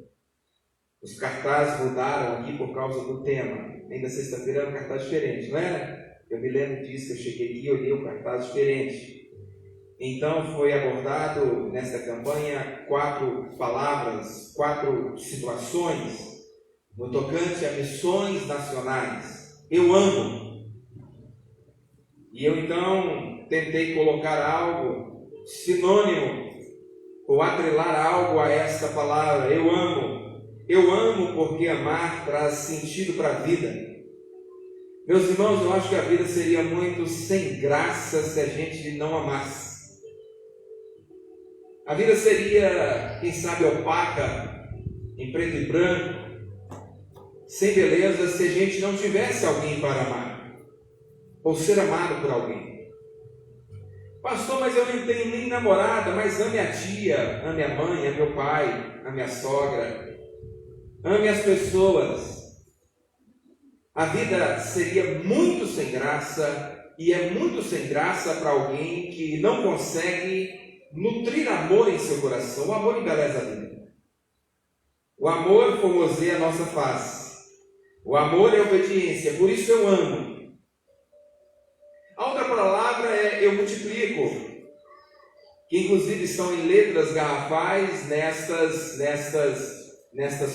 [SPEAKER 8] Os cartazes mudaram aqui por causa do tema. Ainda sexta-feira era um cartaz diferente, não era? Eu me lembro disso, que eu cheguei aqui e olhei um cartaz diferente. Então foi abordado nesta campanha 4 palavras, 4 situações no tocante a missões nacionais. Eu amo. E E eu então tentei colocar algo sinônimo, ou atrelar algo a esta palavra, eu amo. Eu amo porque amar traz sentido para a vida. Meus irmãos, eu acho que a vida seria muito sem graça se a gente não amasse. A vida seria, quem sabe, opaca, em preto e branco, sem beleza, se a gente não tivesse alguém para amar, ou ser amado por alguém. Pastor, mas eu não tenho nem namorada, mas ame a tia, ame a mãe, ame o pai, ame a sogra, ame as pessoas. A vida seria muito sem graça, e é muito sem graça para alguém que não consegue nutrir amor em seu coração. O amor embeleza a vida. O amor formoseia a nossa face. O amor é obediência, por isso eu amo. A outra palavra é eu multiplico, que inclusive estão em letras garrafais nestas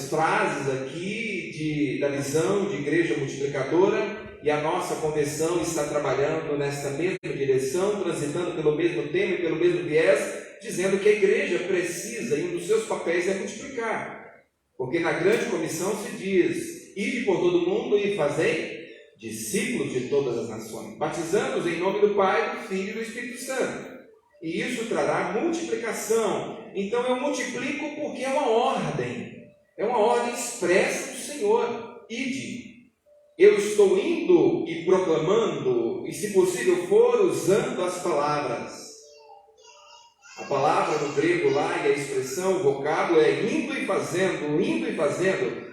[SPEAKER 8] frases aqui da visão de igreja multiplicadora, e a nossa convenção está trabalhando nessa mesma direção, transitando pelo mesmo tema e pelo mesmo viés, dizendo que a igreja precisa, e um dos seus papéis é multiplicar, porque na grande comissão se diz: ide por todo mundo e fazei discípulos de todas as nações, batizando-os em nome do Pai, do Filho e do Espírito Santo. E isso trará multiplicação. Então eu multiplico porque é uma ordem expressa do Senhor. Ide. Eu estou indo e proclamando, e se possível for, usando as palavras. A palavra no grego lá e a expressão, o vocábulo é indo e fazendo, indo e fazendo.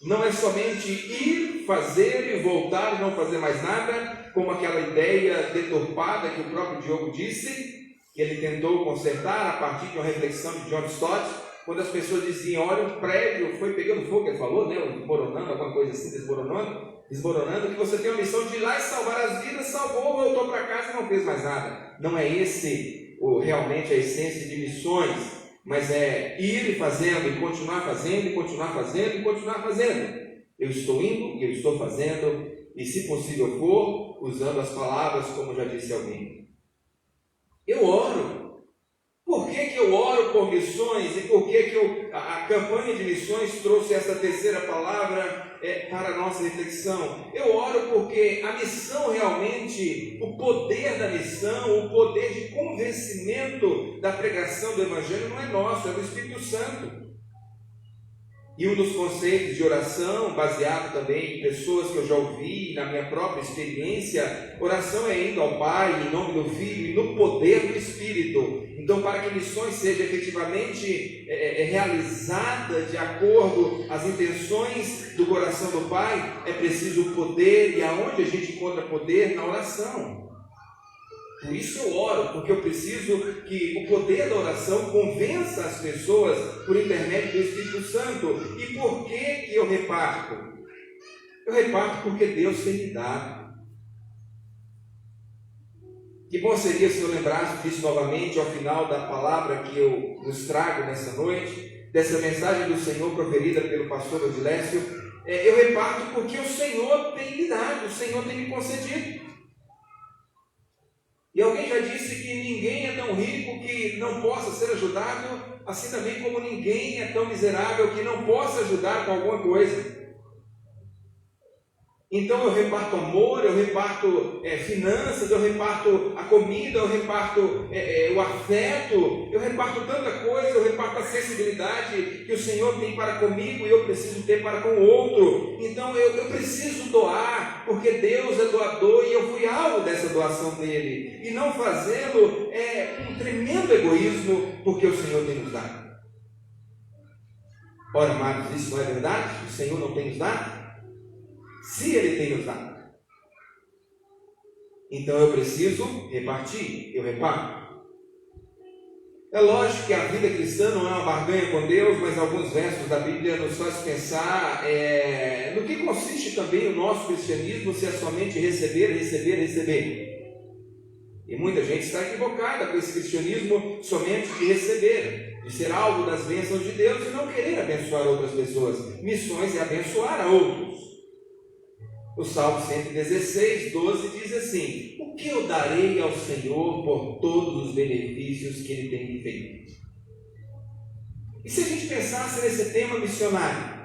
[SPEAKER 8] Não é somente ir, fazer e voltar e não fazer mais nada, como aquela ideia deturpada que o próprio Diogo disse, que ele tentou consertar a partir de uma reflexão de John Stott, quando as pessoas diziam: olha, o prédio foi pegando fogo, ele falou, né, desmoronando, alguma coisa assim, desmoronando, que você tem a missão de ir lá e salvar as vidas, salvou, voltou para casa e não fez mais nada. Não é esse realmente a essência de missões, mas é ir e fazendo, e continuar fazendo, e continuar fazendo, e continuar fazendo. Eu estou indo e eu estou fazendo, e se possível for, usando as palavras, como já disse alguém. Eu oro. Por que eu oro por missões? E por que a campanha de missões trouxe essa terceira palavra para a nossa reflexão? Eu oro porque a missão realmente, o poder da missão, o poder de convencimento da pregação do Evangelho não é nosso, é do Espírito Santo. E um dos conceitos de oração, baseado também em pessoas que eu já ouvi, na minha própria experiência, oração é indo ao Pai, em nome do Filho e no poder do Espírito. Então, para que missões seja efetivamente realizada de acordo às intenções do coração do Pai, é preciso poder, e aonde a gente encontra poder? Na oração. Por isso eu oro, porque eu preciso que o poder da oração convença as pessoas por intermédio do Espírito Santo. E por que eu reparto? Eu reparto porque Deus tem me dado. Que bom seria se eu lembrasse disso novamente ao final da palavra que eu nos trago nessa noite, dessa mensagem do Senhor proferida pelo pastor Odilésio. Eu reparto porque o Senhor tem me dado, o Senhor tem me concedido. E alguém já disse que ninguém é tão rico que não possa ser ajudado, assim também como ninguém é tão miserável que não possa ajudar com alguma coisa. Então eu reparto amor, eu reparto finanças, eu reparto a comida, eu reparto o afeto, eu reparto tanta coisa, eu reparto a sensibilidade que o Senhor tem para comigo e eu preciso ter para com o outro. Então eu preciso doar, porque Deus é doador e eu fui alvo dessa doação dele. E não fazê-lo é um tremendo egoísmo, porque o Senhor tem nos dado. Ora, amados, isso não é verdade? O Senhor não tem nos dado? Se Ele tem nos dado, então eu preciso repartir, eu reparto. É lógico que a vida cristã não é uma barganha com Deus, mas alguns versos da Bíblia nos fazem pensar no que consiste também o nosso cristianismo, se é somente receber, receber, receber. E muita gente está equivocada com esse cristianismo somente de receber, de ser alvo das bênçãos de Deus e não querer abençoar outras pessoas. Missões é abençoar a outros. O Salmo 116, 12 diz assim: o O que eu darei ao Senhor por todos os benefícios que Ele tem me feito? E se a gente pensasse nesse tema missionário?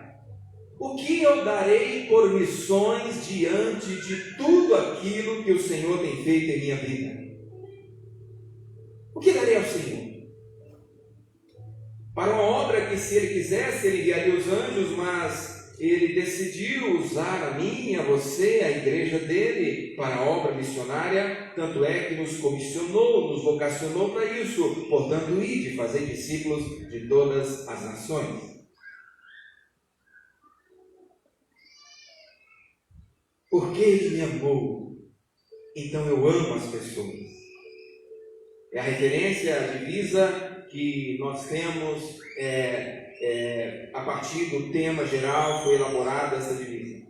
[SPEAKER 8] O que eu darei por missões diante de tudo aquilo que o Senhor tem feito em minha vida? O que darei ao Senhor? Para uma obra que, se Ele quisesse, Ele enviaria os anjos, mas Ele decidiu usar a mim, a você, a igreja dele, para a obra missionária, tanto é que nos comissionou, nos vocacionou para isso. Portanto, ide fazer discípulos de todas as nações. Porque Ele me amou, então eu amo as pessoas. É a referência, a divisa que nós temos a partir do tema geral, foi elaborada essa divisa.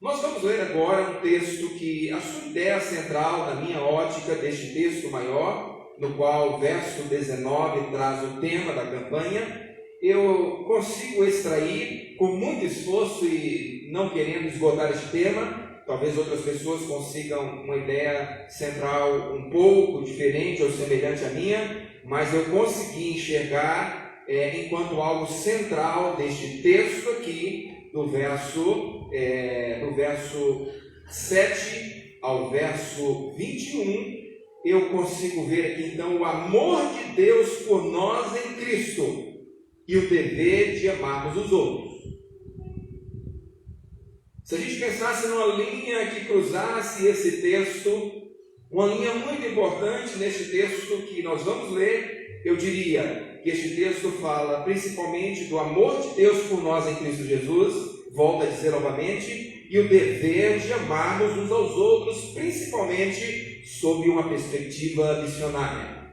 [SPEAKER 8] Nós vamos ler agora um texto que a sua ideia central, na minha ótica, deste texto maior, no qual o verso 19 traz o tema da campanha, eu consigo extrair com muito esforço e não querendo esgotar este tema. Talvez outras pessoas consigam uma ideia central um pouco diferente ou semelhante à minha, mas eu consegui enxergar enquanto algo central deste texto aqui, do verso 7 ao verso 21, eu consigo ver aqui então o amor de Deus por nós em Cristo e o dever de amarmos os outros. Se a gente pensasse numa linha que cruzasse esse texto, uma linha muito importante neste texto que nós vamos ler, eu diria que este texto fala principalmente do amor de Deus por nós em Cristo Jesus, volto a dizer novamente, e o dever de amarmos uns aos outros, principalmente sob uma perspectiva missionária.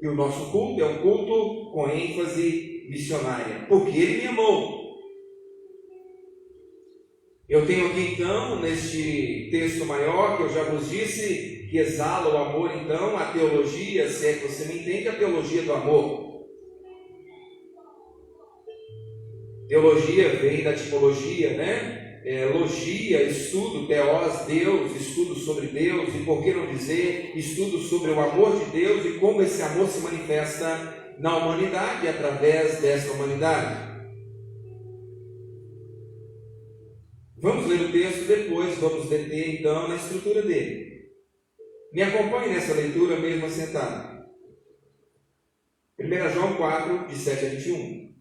[SPEAKER 8] E o nosso culto é um culto com ênfase missionária, porque Ele me amou. Eu tenho aqui então, neste texto maior, que eu já vos disse, que exala o amor então, a teologia, se é que você me entende, a teologia do amor. Teologia vem da tipologia, né? Logia, estudo, teós, Deus, estudo sobre Deus, e por que não dizer, estudo sobre o amor de Deus e como esse amor se manifesta na humanidade, através dessa humanidade. Vamos ler o texto depois, vamos deter então na estrutura dele. Me acompanhe nessa leitura mesmo assentado. 1 João 4, de 7 a 21.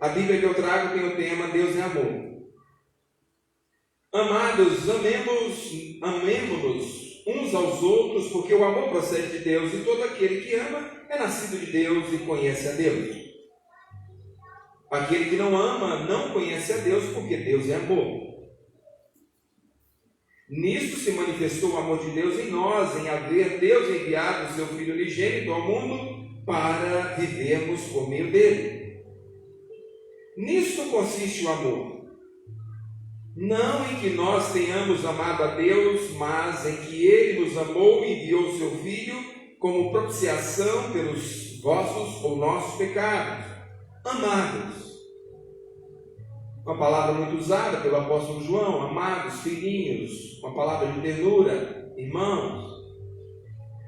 [SPEAKER 8] A Bíblia que eu trago tem o tema Deus é amor. Amados, amemo-nos uns aos outros, porque o amor procede de Deus, e todo aquele que ama é nascido de Deus e conhece a Deus. Aquele que não ama não conhece a Deus, porque Deus é amor. Nisto se manifestou o amor de Deus em nós, em haver Deus enviado o seu Filho unigênito ao mundo para vivermos por meio dele. Nisto consiste o amor. Não em que nós tenhamos amado a Deus, mas em que Ele nos amou e enviou o seu Filho como propiciação pelos vossos ou nossos pecados. Amados. Uma palavra muito usada pelo apóstolo João, amados, filhinhos, uma palavra de ternura, irmãos.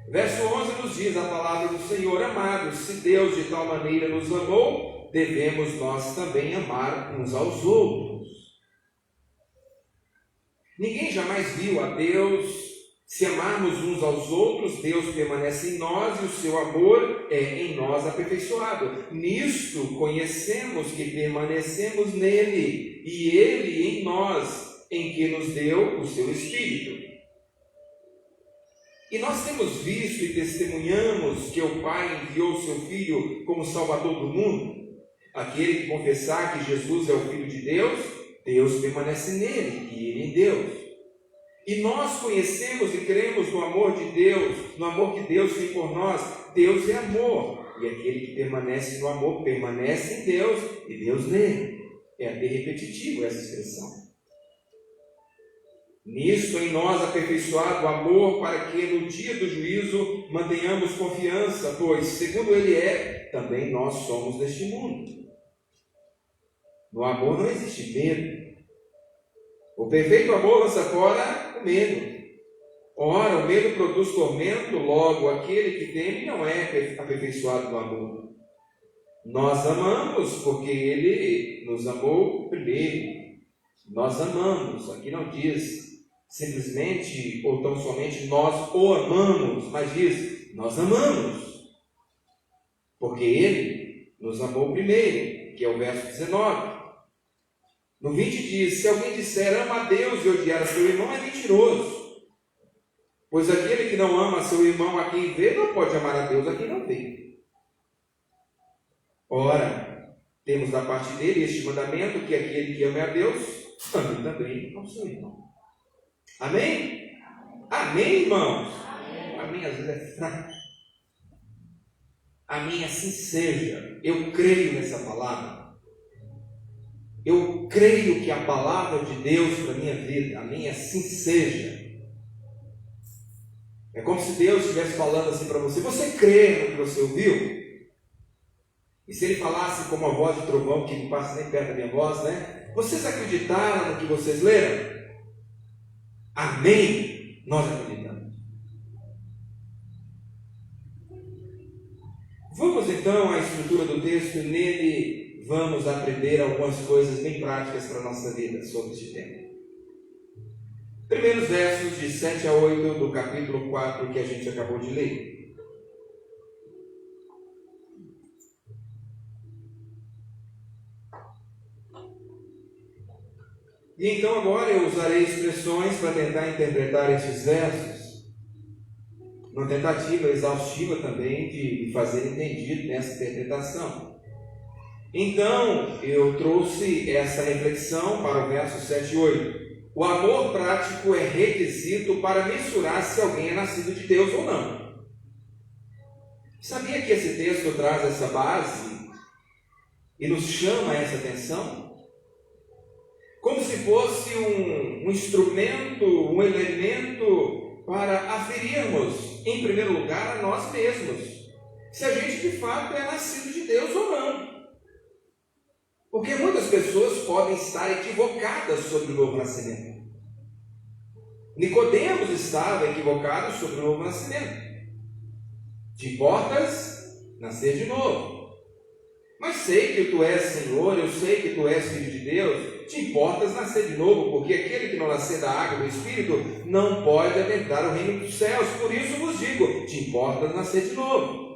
[SPEAKER 8] Verso 11 nos diz a palavra do Senhor, amados, se Deus de tal maneira nos amou, devemos nós também amar uns aos outros. Ninguém jamais viu a Deus. Se amarmos uns aos outros, Deus permanece em nós e o seu amor é em nós aperfeiçoado. Nisto conhecemos que permanecemos nele e ele em nós, em que nos deu o seu Espírito. E nós temos visto e testemunhamos que o Pai enviou o seu Filho como Salvador do mundo. Aquele que confessar que Jesus é o Filho de Deus, Deus permanece nele e ele em Deus. E nós conhecemos e cremos no amor de Deus, no amor que Deus tem por nós. Deus é amor, e aquele que permanece no amor permanece em Deus e Deus nele. É até repetitivo essa expressão. Nisto em nós aperfeiçoado o amor, para que no dia do juízo mantenhamos confiança, pois segundo Ele é, também nós somos neste mundo. No amor não existe medo. O perfeito amor lança fora o medo. Ora, o medo produz tormento, logo aquele que teme não é aperfeiçoado no amor. Nós amamos porque Ele nos amou primeiro. Nós amamos, aqui não diz simplesmente ou tão somente nós o amamos, mas diz nós amamos, porque Ele nos amou primeiro, que é o verso 19. No 20 diz, se alguém disser ama a Deus e odiar a seu irmão, é mentiroso. Pois aquele que não ama seu irmão a quem vê, não pode amar a Deus a quem não vê. Ora, temos da parte dele este mandamento, que aquele que ama a Deus, ame também ao seu irmão. Amém? Amém, irmãos? Amém às vezes é fraco. Amém, assim seja. Eu creio nessa palavra. Eu creio que a palavra de Deus para a minha vida, amém, assim seja. É como se Deus estivesse falando assim para você, você crê no que você ouviu? E se Ele falasse com uma voz de trovão, que não passa nem perto da minha voz, né? Vocês acreditaram no que vocês leram? Amém? Nós acreditamos. Vamos então à estrutura do texto e nele vamos aprender algumas coisas bem práticas para a nossa vida sobre este tema. Primeiros versos de 7 a 8 do capítulo 4 que a gente acabou de ler. E então agora eu usarei expressões para tentar interpretar esses versos, uma tentativa exaustiva também de fazer entendido nessa interpretação. Então eu trouxe essa reflexão para o verso 7 e 8. O amor prático é requisito para mensurar se alguém é nascido de Deus ou não. Sabia que esse texto traz essa base e nos chama essa atenção? Como se fosse um instrumento, um elemento para aferirmos, em primeiro lugar, a nós mesmos, se a gente de fato é nascido de Deus ou não. Porque muitas pessoas podem estar equivocadas sobre o novo nascimento. Nicodemos estava equivocado sobre o novo nascimento. Te importas nascer de novo. Mas sei que tu és Senhor, eu sei que tu és Filho de Deus. Te importas nascer de novo, porque aquele que não nascer da água e do Espírito não pode adentrar o reino dos céus. Por isso vos digo, te importas nascer de novo.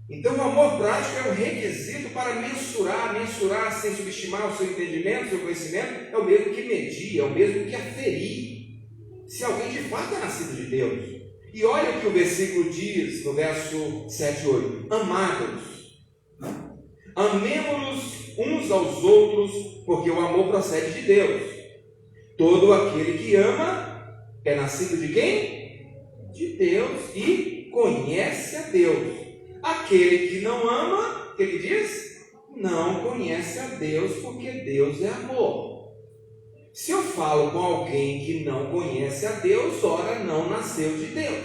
[SPEAKER 8] Então o amor prático é um requisito para mensurar sem subestimar o seu entendimento, o seu conhecimento, é o mesmo que medir, é o mesmo que aferir, se alguém de fato é nascido de Deus. E olha o que o versículo diz no verso 7 e 8, amados, amemo-nos uns aos outros, porque o amor procede de Deus. Todo aquele que ama é nascido de quem? De Deus e conhece a Deus. Aquele que não ama, o que ele diz? Não conhece a Deus, porque Deus é amor. Se eu falo com alguém que não conhece a Deus, ora, não nasceu de Deus.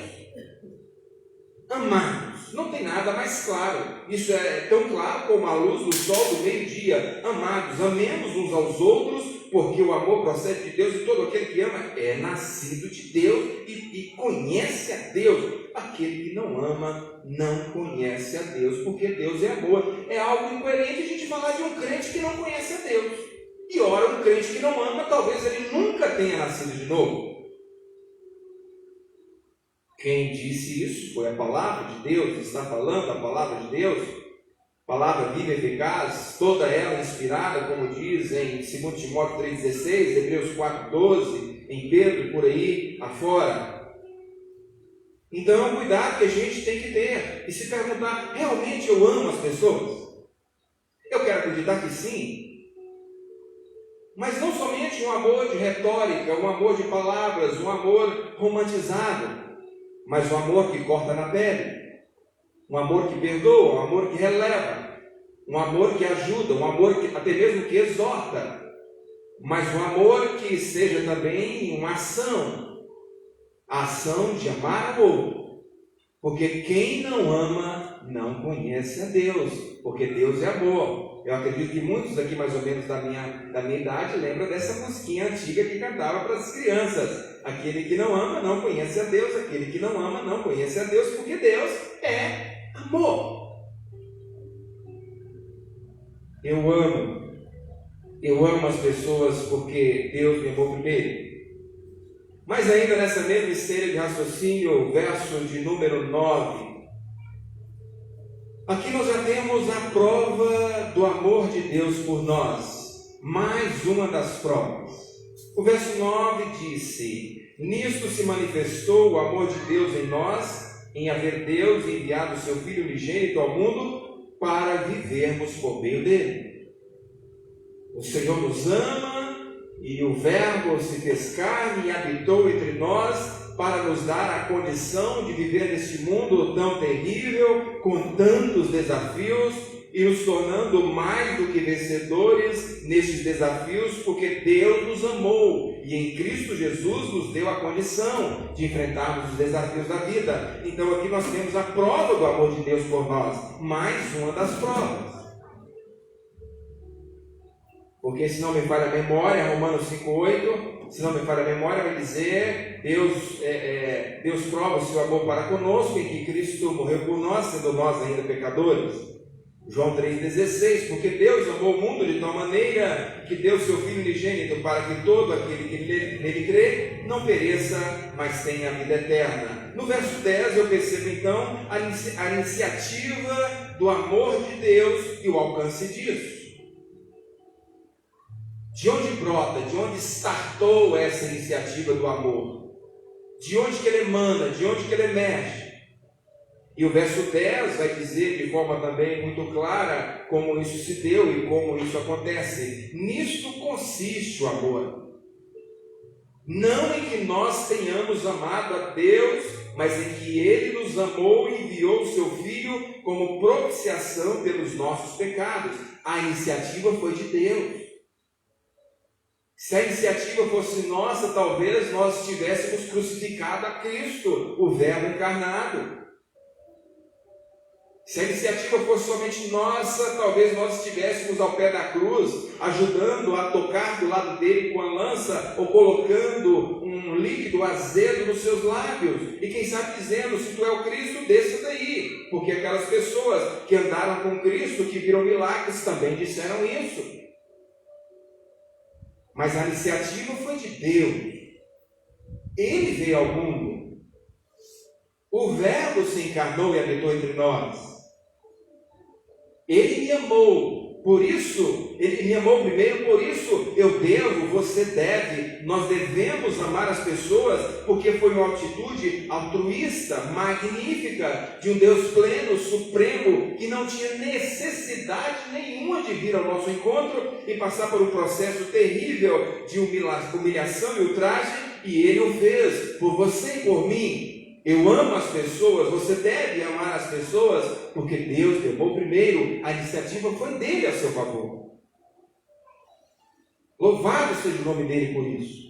[SPEAKER 8] Amados, não tem nada mais claro. Isso é tão claro como a luz do sol do meio-dia. Amados, amemos uns aos outros, porque o amor procede de Deus e todo aquele que ama é nascido de Deus e conhece a Deus. Aquele que não ama não conhece a Deus, porque Deus é amor. É algo incoerente a gente falar de um crente que não conhece a Deus. E ora, um crente que não ama, talvez ele nunca tenha nascido de novo. Quem disse isso foi a palavra de Deus, está falando a palavra de Deus, palavra viva e eficaz, toda ela inspirada, como diz em 2 Timóteo 3,16, Hebreus 4,12, em Pedro, por aí afora. Então é um cuidado que a gente tem que ter e se perguntar, realmente eu amo as pessoas? Eu quero acreditar que sim, mas não somente um amor de retórica, um amor de palavras, um amor romantizado, mas um amor que corta na pele, um amor que perdoa, um amor que releva, um amor que ajuda, um amor que até mesmo que exorta, mas um amor que seja também uma ação, a ação de amar o outro, porque quem não ama não conhece a Deus, porque Deus é amor. Eu acredito que muitos aqui, mais ou menos da minha idade, lembram dessa musiquinha antiga que cantava para as crianças. Aquele que não ama não conhece a Deus, aquele que não ama não conhece a Deus, porque Deus é amor. Eu amo as pessoas porque Deus me amou primeiro. Mas ainda nessa mesma esteira de raciocínio, verso de número 9. Aqui nós já temos a prova do amor de Deus por nós. Mais uma das provas. O verso 9 disse: nisto se manifestou o amor de Deus em nós, em haver Deus enviado o seu Filho unigênito ao mundo para vivermos por meio dele. O Senhor nos ama e o Verbo se fez carne e habitou entre nós para nos dar a condição de viver neste mundo tão terrível, com tantos desafios, e nos tornando mais do que vencedores nestes desafios, porque Deus nos amou e em Cristo Jesus nos deu a condição de enfrentarmos os desafios da vida. Então aqui nós temos a prova do amor de Deus por nós, mais uma das provas. Porque se não me falha a memória, Romanos 5,8, se não me falha a memória, vai dizer, Deus prova o seu amor para conosco, em que Cristo morreu por nós, sendo nós ainda pecadores. João 3,16, porque Deus amou o mundo de tal maneira que deu o seu Filho unigênito para que todo aquele que nele crê não pereça, mas tenha a vida eterna. No verso 10 eu percebo então a iniciativa do amor de Deus e o alcance disso. De onde brota, de onde startou essa iniciativa do amor? De onde que ele emana, de onde que ele emerge? E o verso 10 vai dizer de forma também muito clara como isso se deu e como isso acontece. Nisto consiste o amor. Não em que nós tenhamos amado a Deus, mas em que Ele nos amou e enviou o seu Filho como propiciação pelos nossos pecados. A iniciativa foi de Deus. Se a iniciativa fosse nossa, talvez nós tivéssemos crucificado a Cristo, o Verbo encarnado. Se a iniciativa fosse somente nossa, talvez nós estivéssemos ao pé da cruz, ajudando a tocar do lado dele com a lança, ou colocando um líquido azedo nos seus lábios, e quem sabe dizendo, se tu é o Cristo, desça daí, porque aquelas pessoas que andaram com Cristo, que viram milagres, também disseram isso. Mas a iniciativa foi de Deus. Ele veio ao mundo. O Verbo se encarnou e habitou entre nós. Ele me amou, por isso, ele me amou primeiro, por isso eu devo, você deve, nós devemos amar as pessoas, porque foi uma atitude altruísta, magnífica, de um Deus pleno, supremo, que não tinha necessidade nenhuma de vir ao nosso encontro e passar por um processo terrível de humilhação e ultraje, e Ele o fez por você e por mim. Eu amo as pessoas, você deve amar as pessoas, porque Deus te amou primeiro, a iniciativa foi dele a seu favor. Louvado seja o nome dele por isso.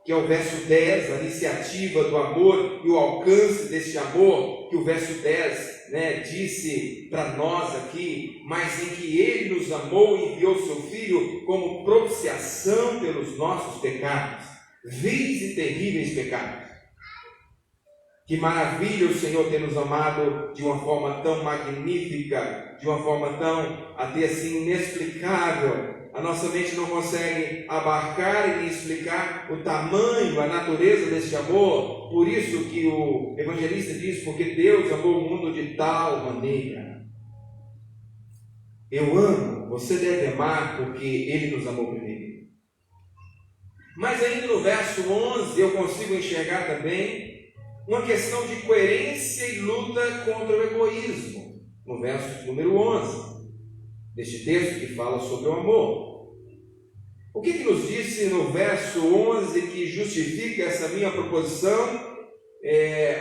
[SPEAKER 8] Que é o verso 10, a iniciativa do amor e o alcance deste amor, que o verso 10 disse para nós aqui, mas em que ele nos amou e enviou seu Filho como propiciação pelos nossos pecados, vis e terríveis pecados. Que maravilha o Senhor ter nos amado de uma forma tão magnífica, de uma forma tão, até assim, inexplicável. A nossa mente não consegue abarcar e nem explicar o tamanho, a natureza deste amor. Por isso que o evangelista diz, porque Deus amou o mundo de tal maneira. Eu amo, você deve amar, porque Ele nos amou primeiro. Mas ainda no verso 11 eu consigo enxergar também uma questão de coerência e luta contra o egoísmo, no verso número 11, deste texto que fala sobre o amor. O que nos disse no verso 11 que justifica essa minha proposição,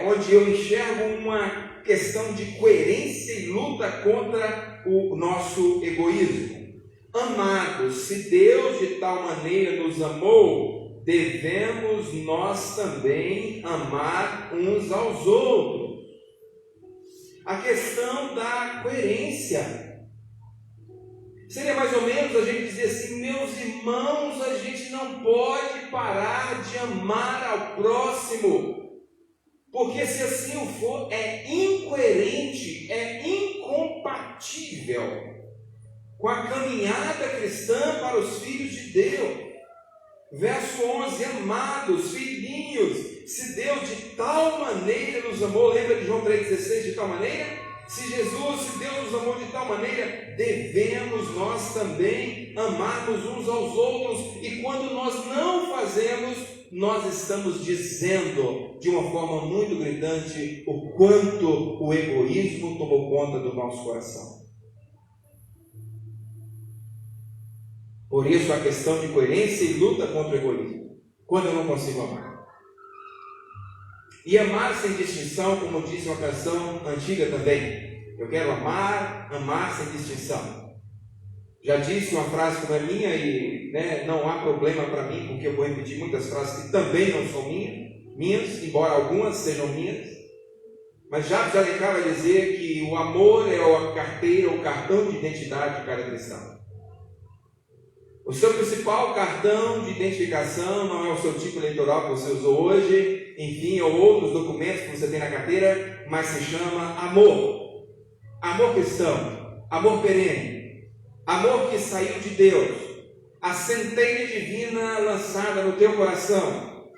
[SPEAKER 8] onde eu enxergo uma questão de coerência e luta contra o nosso egoísmo? Amados, se Deus de tal maneira nos amou, devemos nós também amar uns aos outros. A questão da coerência. Seria mais ou menos a gente dizer assim: meus irmãos, a gente não pode parar de amar ao próximo, porque se assim o for, é incoerente, é incompatível com a caminhada cristã para os filhos de Deus. Verso 11: amados filhinhos, se Deus de tal maneira nos amou, lembra de João 3,16, de tal maneira? Se Deus nos amou de tal maneira, devemos nós também amarmos uns aos outros. E quando nós não fazemos, nós estamos dizendo de uma forma muito gritante o quanto o egoísmo tomou conta do nosso coração. Por isso a questão de coerência e luta contra o egoísmo. Quando eu não consigo amar. E amar sem distinção, como diz uma canção antiga também. Eu quero amar sem distinção. Já disse uma frase como é minha e não há problema para mim, porque eu vou repetir muitas frases que também não são minhas, embora algumas sejam minhas. Mas Jacques Alencar vai dizer que o amor é a carteira, o cartão de identidade de cada cristão. O seu principal cartão de identificação não é o seu tipo eleitoral que você usou hoje, enfim, ou outros documentos que você tem na carteira, mas se chama amor. Amor cristão, amor perene, amor que saiu de Deus, a centelha divina lançada no teu coração.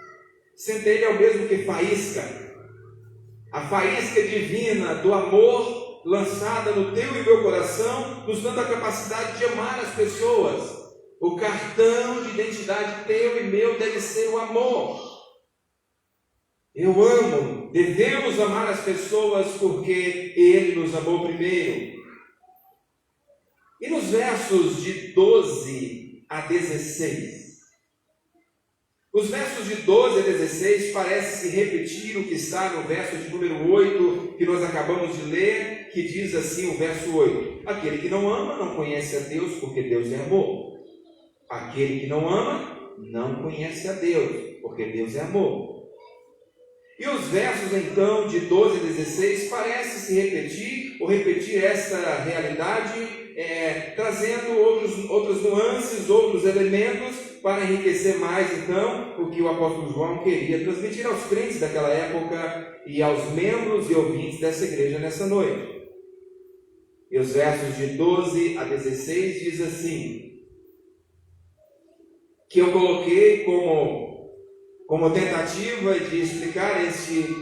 [SPEAKER 8] Centelha é o mesmo que faísca. A faísca divina do amor lançada no teu e meu coração, nos dando a capacidade de amar as pessoas. O cartão de identidade teu e meu deve ser o amor. Eu amo, devemos amar as pessoas porque Ele nos amou primeiro. E nos versos de 12 a 16, os versos de 12 a 16 parece se repetir o que está no verso de número 8, que nós acabamos de ler, que diz assim o verso 8: aquele que não ama não conhece a Deus, porque Deus é amor. Aquele que não ama não conhece a Deus, porque Deus é amor. E os versos então de 12 a 16 parecem se repetir, ou repetir essa realidade, trazendo outras nuances, outros elementos, para enriquecer mais então o que o apóstolo João queria transmitir aos crentes daquela época e aos membros e ouvintes dessa igreja nessa noite. E os versos de 12 a 16 diz assim, que eu coloquei como tentativa de explicar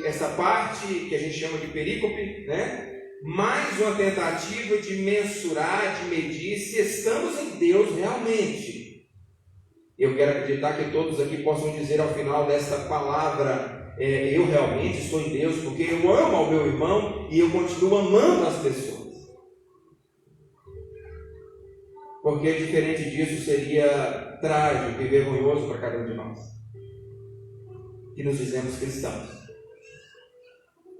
[SPEAKER 8] essa parte que a gente chama de perícope, mais uma tentativa de mensurar, de medir se estamos em Deus realmente. Eu quero acreditar que todos aqui possam dizer ao final desta palavra, eu realmente estou em Deus, porque eu amo ao meu irmão e eu continuo amando as pessoas. Porque diferente disso seria trágico e vergonhoso para cada um de nós, que nos dizemos cristãos.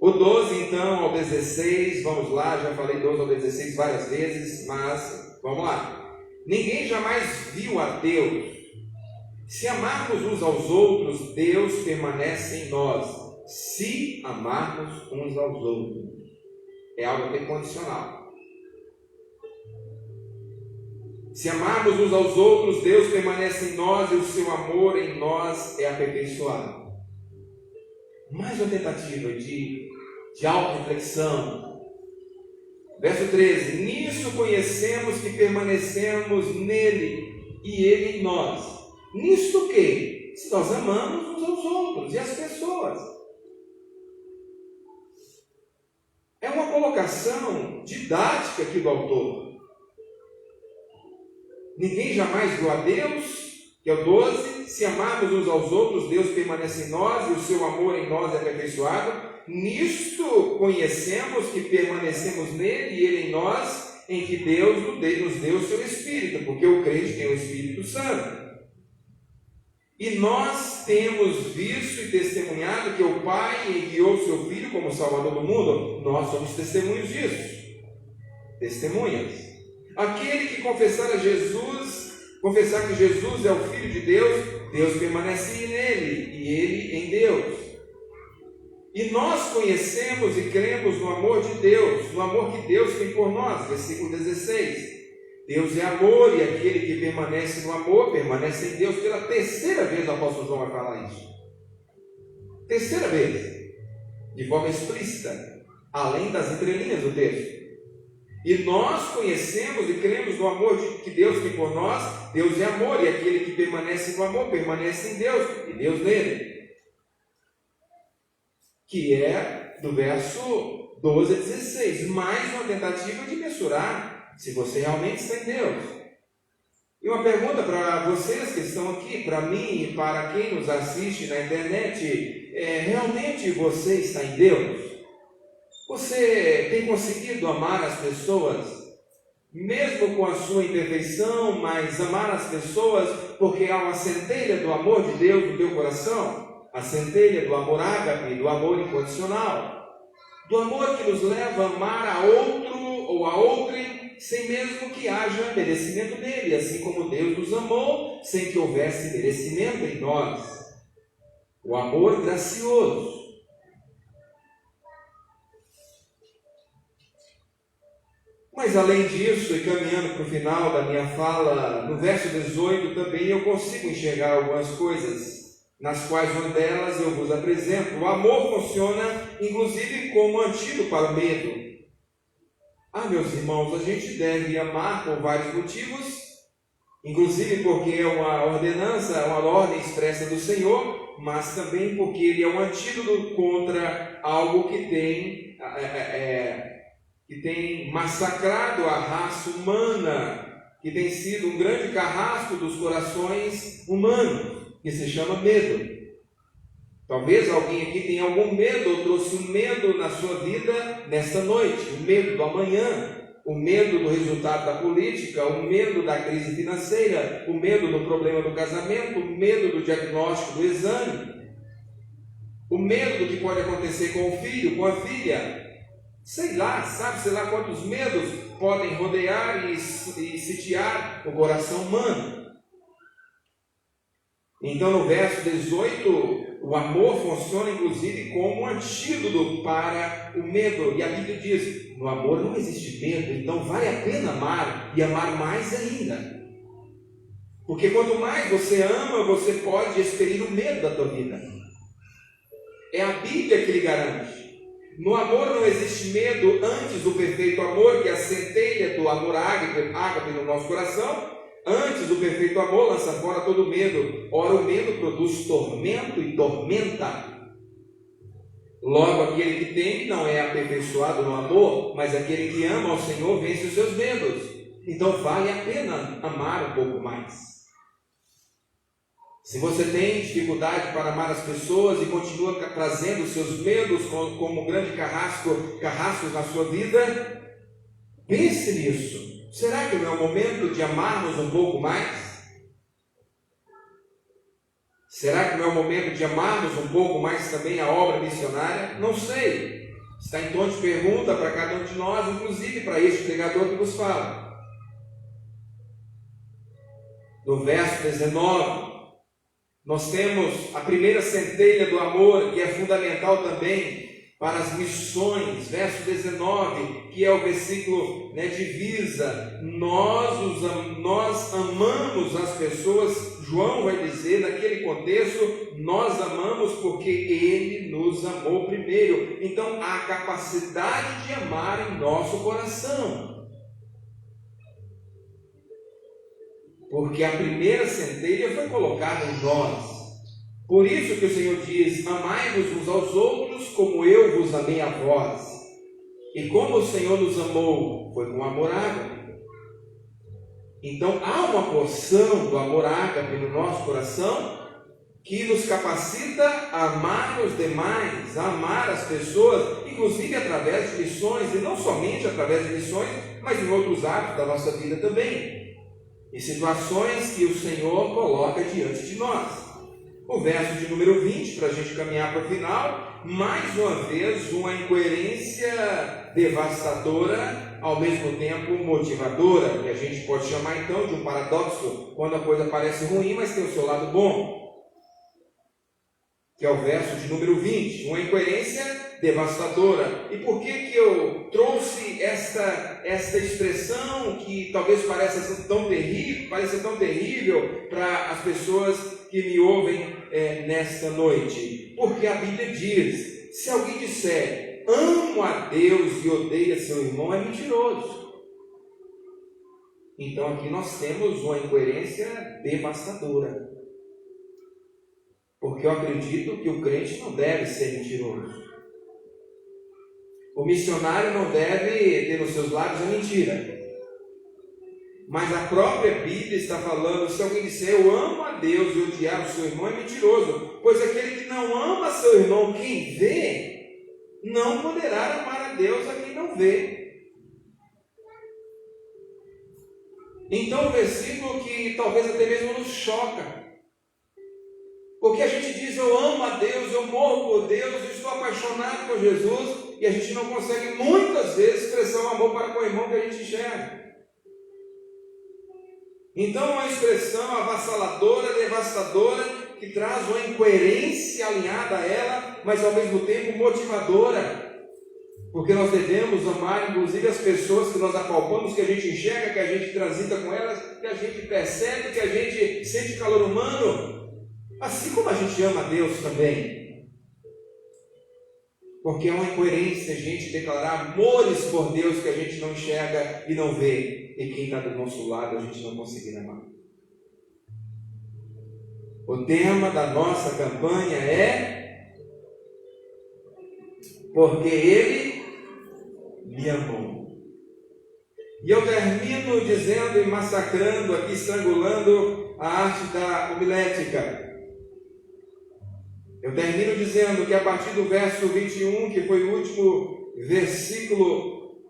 [SPEAKER 8] O 12 então ao 16, vamos lá, já falei 12 ao 16 várias vezes, mas vamos lá. Ninguém jamais viu a Deus. Se amarmos uns aos outros, Deus permanece em nós. Se amarmos uns aos outros. É algo até condicional. Se amarmos uns aos outros, Deus permanece em nós e o seu amor em nós é aperfeiçoado. Mais uma tentativa de auto-reflexão. Verso 13: nisso conhecemos que permanecemos nele e ele em nós. Nisto que? Se nós amamos uns aos outros e as pessoas. É uma colocação didática aqui do autor. Ninguém jamais viu a Deus, que é o 12, se amarmos uns aos outros, Deus permanece em nós e o seu amor em nós é aperfeiçoado. Nisto conhecemos que permanecemos nele e ele em nós, em que Deus nos deu o seu Espírito, porque o crente tem o Espírito Santo. E nós temos visto e testemunhado que o Pai enviou o seu Filho como Salvador do mundo. Nós somos testemunhos disso. Testemunhas. Aquele que confessar que Jesus é o Filho de Deus, Deus permanece nele e ele em Deus. E nós conhecemos e cremos no amor de Deus, no amor que Deus tem por nós. Versículo 16. Deus é amor e aquele que permanece no amor permanece em Deus. Pela terceira vez o apóstolo João vai falar isso. Terceira vez, de forma explícita, além das entrelinhas do texto. E nós conhecemos e cremos no amor que Deus tem por nós. Deus é amor e aquele que permanece no amor permanece em Deus e Deus nele. Que é do verso 12 a 16, mais uma tentativa de mensurar se você realmente está em Deus. E uma pergunta para vocês que estão aqui, para mim e para quem nos assiste na internet: realmente você está em Deus? Você tem conseguido amar as pessoas, mesmo com a sua imperfeição, mas amar as pessoas porque há uma centelha do amor de Deus no teu coração? A centelha do amor ágape, do amor incondicional, do amor que nos leva a amar a outro ou a outrem sem mesmo que haja merecimento nele, assim como Deus nos amou sem que houvesse merecimento em nós. O amor gracioso. Mas além disso, e caminhando para o final da minha fala, no verso 18 também eu consigo enxergar algumas coisas, nas quais uma delas eu vos apresento. O amor funciona, inclusive, como antídoto para o medo. Meus irmãos, a gente deve amar por vários motivos, inclusive porque é uma ordenança, é uma ordem expressa do Senhor, mas também porque ele é um antídoto contra algo que tem massacrado a raça humana, que tem sido um grande carrasco dos corações humanos, que se chama medo. Talvez alguém aqui tenha algum medo, ou trouxe um medo na sua vida nesta noite, o medo do amanhã, o medo do resultado da política, o medo da crise financeira, o medo do problema do casamento, o medo do diagnóstico do exame, o medo do que pode acontecer com o filho, com a filha. Sei lá quantos medos podem rodear e sitiar o coração humano. Então, no verso 18, o amor funciona inclusive como um antídoto para o medo. E a Bíblia diz: no amor não existe medo, então vale a pena amar e amar mais ainda. Porque quanto mais você ama, você pode expelir o medo da tua vida. É a Bíblia que lhe garante. No amor não existe medo antes do perfeito amor, que é a centelha do amor ágape no nosso coração. Antes do perfeito amor lança fora todo medo. Ora, o medo produz tormento e tormenta. Logo, aquele que tem não é aperfeiçoado no amor, mas aquele que ama ao Senhor vence os seus medos. Então vale a pena amar um pouco mais. Se você tem dificuldade para amar as pessoas e continua trazendo os seus medos como um grande carrascos na sua vida, pense nisso. Será que não é o momento de amarmos um pouco mais? Será que não é o momento de amarmos um pouco mais também a obra missionária? Não sei. Está em tom de pergunta para cada um de nós, inclusive para este pregador que vos fala. No verso 19, nós temos a primeira centelha do amor, que é fundamental também para as missões. Verso 19, que é o versículo divisa. Nós amamos as pessoas. João vai dizer, naquele contexto, nós amamos porque Ele nos amou primeiro. Então, há capacidade de amar em nosso coração. Porque a primeira centelha foi colocada em nós. Por isso que o Senhor diz: amai-vos uns aos outros como eu vos amei a vós. E como o Senhor nos amou, foi com amor ágape. Então há uma porção do amor ágape no nosso coração que nos capacita a amar os demais, a amar as pessoas, inclusive através de missões, e não somente através de missões, mas em outros hábitos da nossa vida também. Em situações que o Senhor coloca diante de nós. O verso de número 20, para a gente caminhar para o final, mais uma vez uma incoerência devastadora, ao mesmo tempo motivadora, que a gente pode chamar então de um paradoxo, quando a coisa parece ruim, mas tem o seu lado bom, que é o verso de número 20, uma incoerência devastadora. E por que eu trouxe esta expressão que talvez pareça tão terrível para as pessoas que me ouvem nesta noite? Porque a Bíblia diz: se alguém disser amo a Deus e odeia seu irmão, é mentiroso. Então aqui nós temos uma incoerência devastadora. Porque eu acredito que o crente não deve ser mentiroso. O missionário não deve ter nos seus lábios a mentira. Mas a própria Bíblia está falando: se alguém disser eu amo a Deus e odiar o seu irmão, é mentiroso. Pois aquele que não ama seu irmão, quem vê, não poderá amar a Deus a quem não vê. Então, o versículo que talvez até mesmo nos choca, porque a gente diz eu amo a Deus, eu morro por Deus, eu estou apaixonado por Jesus, e a gente não consegue muitas vezes expressar o amor para com o irmão que a gente enxerga. Então, é uma expressão avassaladora, devastadora, que traz uma incoerência alinhada a ela, mas ao mesmo tempo motivadora. Porque nós devemos amar, inclusive, as pessoas que nós apalpamos, que a gente enxerga, que a gente transita com elas, que a gente percebe, que a gente sente calor humano, assim como a gente ama a Deus também. Porque é uma incoerência a gente declarar amores por Deus que a gente não enxerga e não vê, e quem está do nosso lado a gente não conseguir amar. O tema da nossa campanha é: porque Ele me amou. E eu termino dizendo e massacrando aqui, estrangulando a arte da homilética. Eu termino dizendo que a partir do verso 21, que foi o último versículo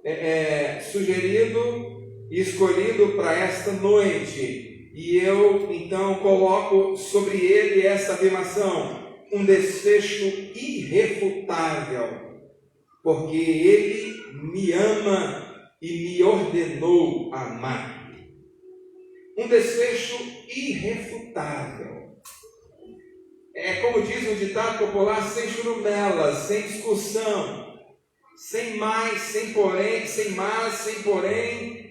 [SPEAKER 8] sugerido e escolhido para esta noite, e eu então coloco sobre ele essa afirmação: um desfecho irrefutável, porque ele me ama e me ordenou amar. Um desfecho irrefutável. É como diz o ditado popular: sem churumelas, sem discussão, sem mais, sem porém, sem mas, sem porém,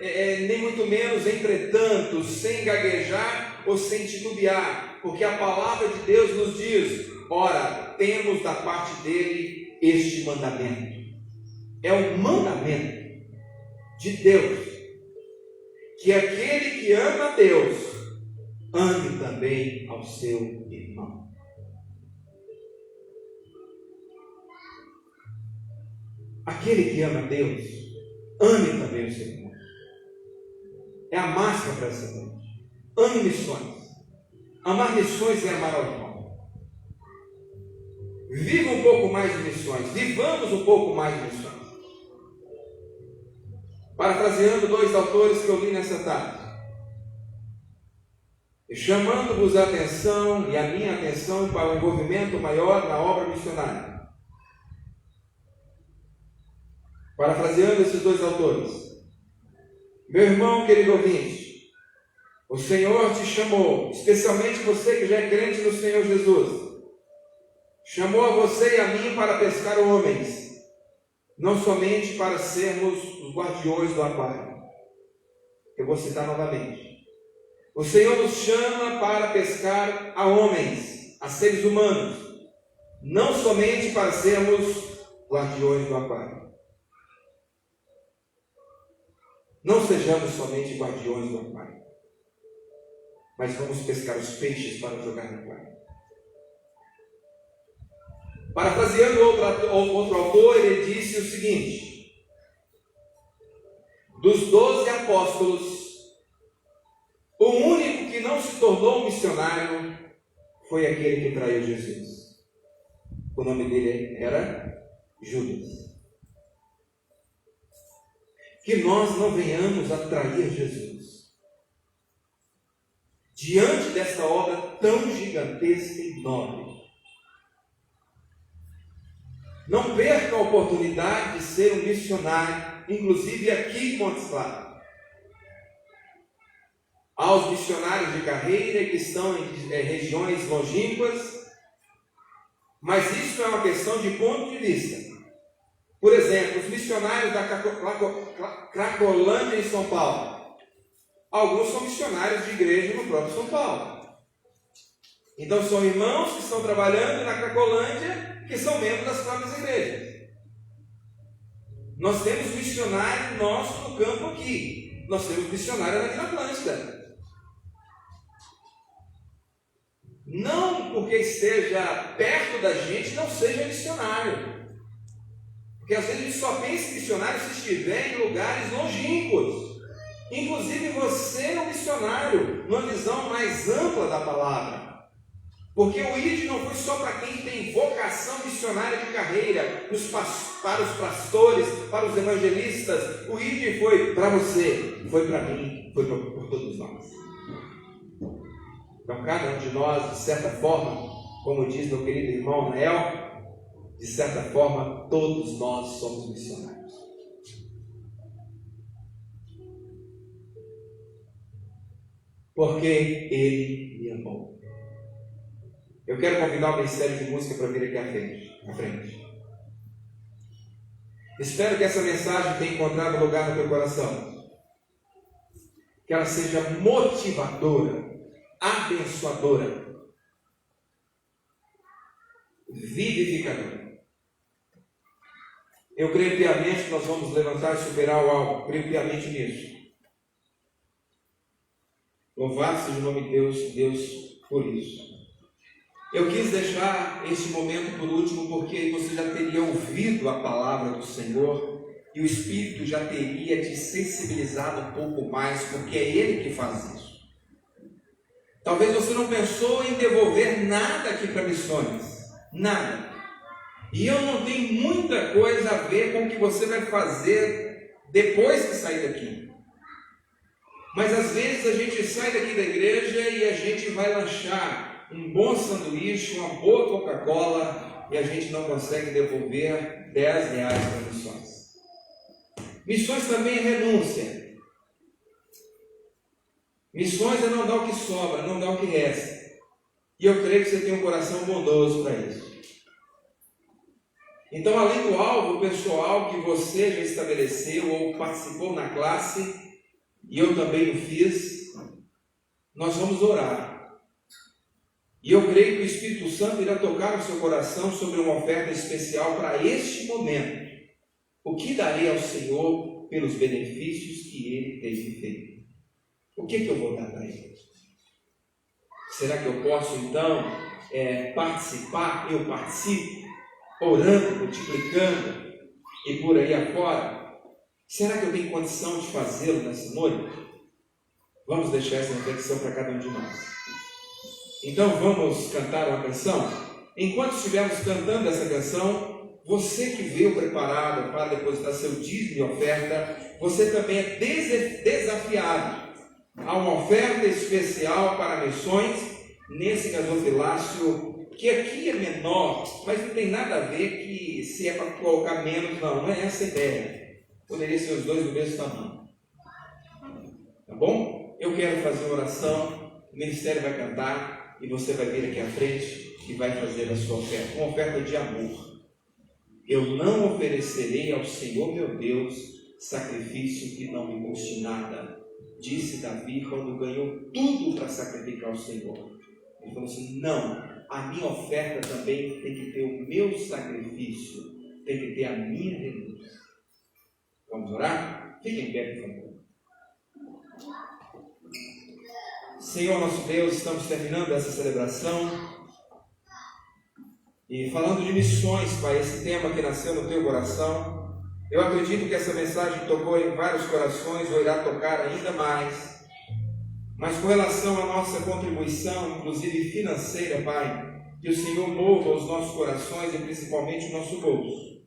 [SPEAKER 8] nem muito menos entretanto, sem gaguejar ou sem titubear, porque a palavra de Deus nos diz: ora, temos da parte dele este mandamento. É um mandamento de Deus, que aquele que ama a Deus ame também ao seu irmão. Aquele que ama a Deus ame também o seu irmão. É a máxima para essa noite. Ame missões. Amar missões é amar ao irmão. Viva um pouco mais de missões. Vivamos um pouco mais de missões. Parafraseando dois autores que eu li nessa tarde, e chamando-vos a atenção e a minha atenção para o envolvimento maior na obra missionária. Parafraseando esses dois autores: meu irmão querido ouvinte, o Senhor te chamou, especialmente você que já é crente no Senhor Jesus, chamou a você e a mim para pescar homens, não somente para sermos os guardiões do aquário. Eu vou citar novamente. O Senhor nos chama para pescar a homens, a seres humanos, não somente para sermos guardiões do aquário. Não sejamos somente guardiões do aquário, mas vamos pescar os peixes para jogar no aquário. Parafraseando outro autor, ele disse o seguinte: dos 12 apóstolos, o único que não se tornou missionário foi aquele que traiu Jesus. O nome dele era Judas. Que nós não venhamos a trair Jesus diante desta obra tão gigantesca e nobre. Não perca a oportunidade de ser um missionário, inclusive aqui em Montes Claros. Aos missionários de carreira que estão em regiões longínquas, mas isso é uma questão de ponto de vista. Por exemplo, os missionários da Cracolândia em São Paulo. Alguns são missionários de igreja no próprio São Paulo. Então são irmãos que estão trabalhando na Cracolândia, que são membros das próprias igrejas. Nós temos missionário nosso no campo aqui. Nós temos missionário na Vila Atlântida. Não porque esteja perto da gente, não seja missionário. Porque às vezes a gente só pensa em missionário se estiver em lugares longínquos. Inclusive você é um missionário, numa visão mais ampla da palavra. Porque o ID não foi só para quem tem vocação missionária de carreira, para os pastores, para os evangelistas. O ID foi para você, foi para mim, foi por todos nós. Então cada um de nós, de certa forma, como diz meu querido irmão Nael, de certa forma todos nós somos missionários. Porque Ele me amou. Eu quero convidar o Ministério de Música para vir aqui à frente. Espero que essa mensagem tenha encontrado lugar no teu coração. Que ela seja motivadora, abençoadora, vivificadora. Eu creio piamente que nós vamos levantar e superar o alvo. Creio piamente nisso. Louvado seja o nome de Deus por isso. Eu quis deixar este momento por último porque você já teria ouvido a palavra do Senhor e o Espírito já teria te sensibilizado um pouco mais, porque é Ele que faz isso. Talvez você não pensou em devolver nada aqui para missões, nada. E eu não tenho muita coisa a ver com o que você vai fazer depois que sair daqui. Mas às vezes a gente sai daqui da igreja e a gente vai lanchar um bom sanduíche, uma boa Coca-Cola e a gente não consegue devolver R$10 para missões. Missões também é renúncia. Missões é não dar o que sobra, não dar o que resta. E eu creio que você tem um coração bondoso para isso. Então, além do alvo pessoal que você já estabeleceu ou participou na classe, e eu também o fiz, nós vamos orar. E eu creio que o Espírito Santo irá tocar no seu coração sobre uma oferta especial para este momento. O que darei ao Senhor pelos benefícios que Ele tem me feito? O que eu vou dar para Ele? Será que eu posso então participar? Eu participo, orando, multiplicando e por aí afora. Será que eu tenho condição de fazê-lo nessa noite? Vamos deixar essa reflexão para cada um de nós. Então vamos cantar uma canção. Enquanto estivermos cantando essa canção, você que veio preparado para depositar seu dízimo e oferta, você também é desafiado a uma oferta especial para missões nesse gasofilácio, que aqui é menor, mas não tem nada a ver que se é para colocar menos, não é essa a ideia. Poderia ser os dois do mesmo tamanho. Tá bom? Eu quero fazer uma oração, o ministério vai cantar e você vai vir aqui à frente e vai fazer a sua oferta, uma oferta de amor. Eu não oferecerei ao Senhor meu Deus sacrifício que não me custe nada, disse Davi quando ganhou tudo para sacrificar ao Senhor. Ele falou assim: não, a minha oferta também tem que ter o meu sacrifício, tem que ter a minha renúncia. Vamos orar? Fiquem em pé, por favor. Senhor nosso Deus, estamos terminando essa celebração e falando de missões, Pai, esse tema que nasceu no teu coração. Eu acredito que essa mensagem tocou em vários corações ou irá tocar ainda mais. Mas com relação à nossa contribuição, inclusive financeira, Pai, que o Senhor mova os nossos corações e principalmente o nosso bolso,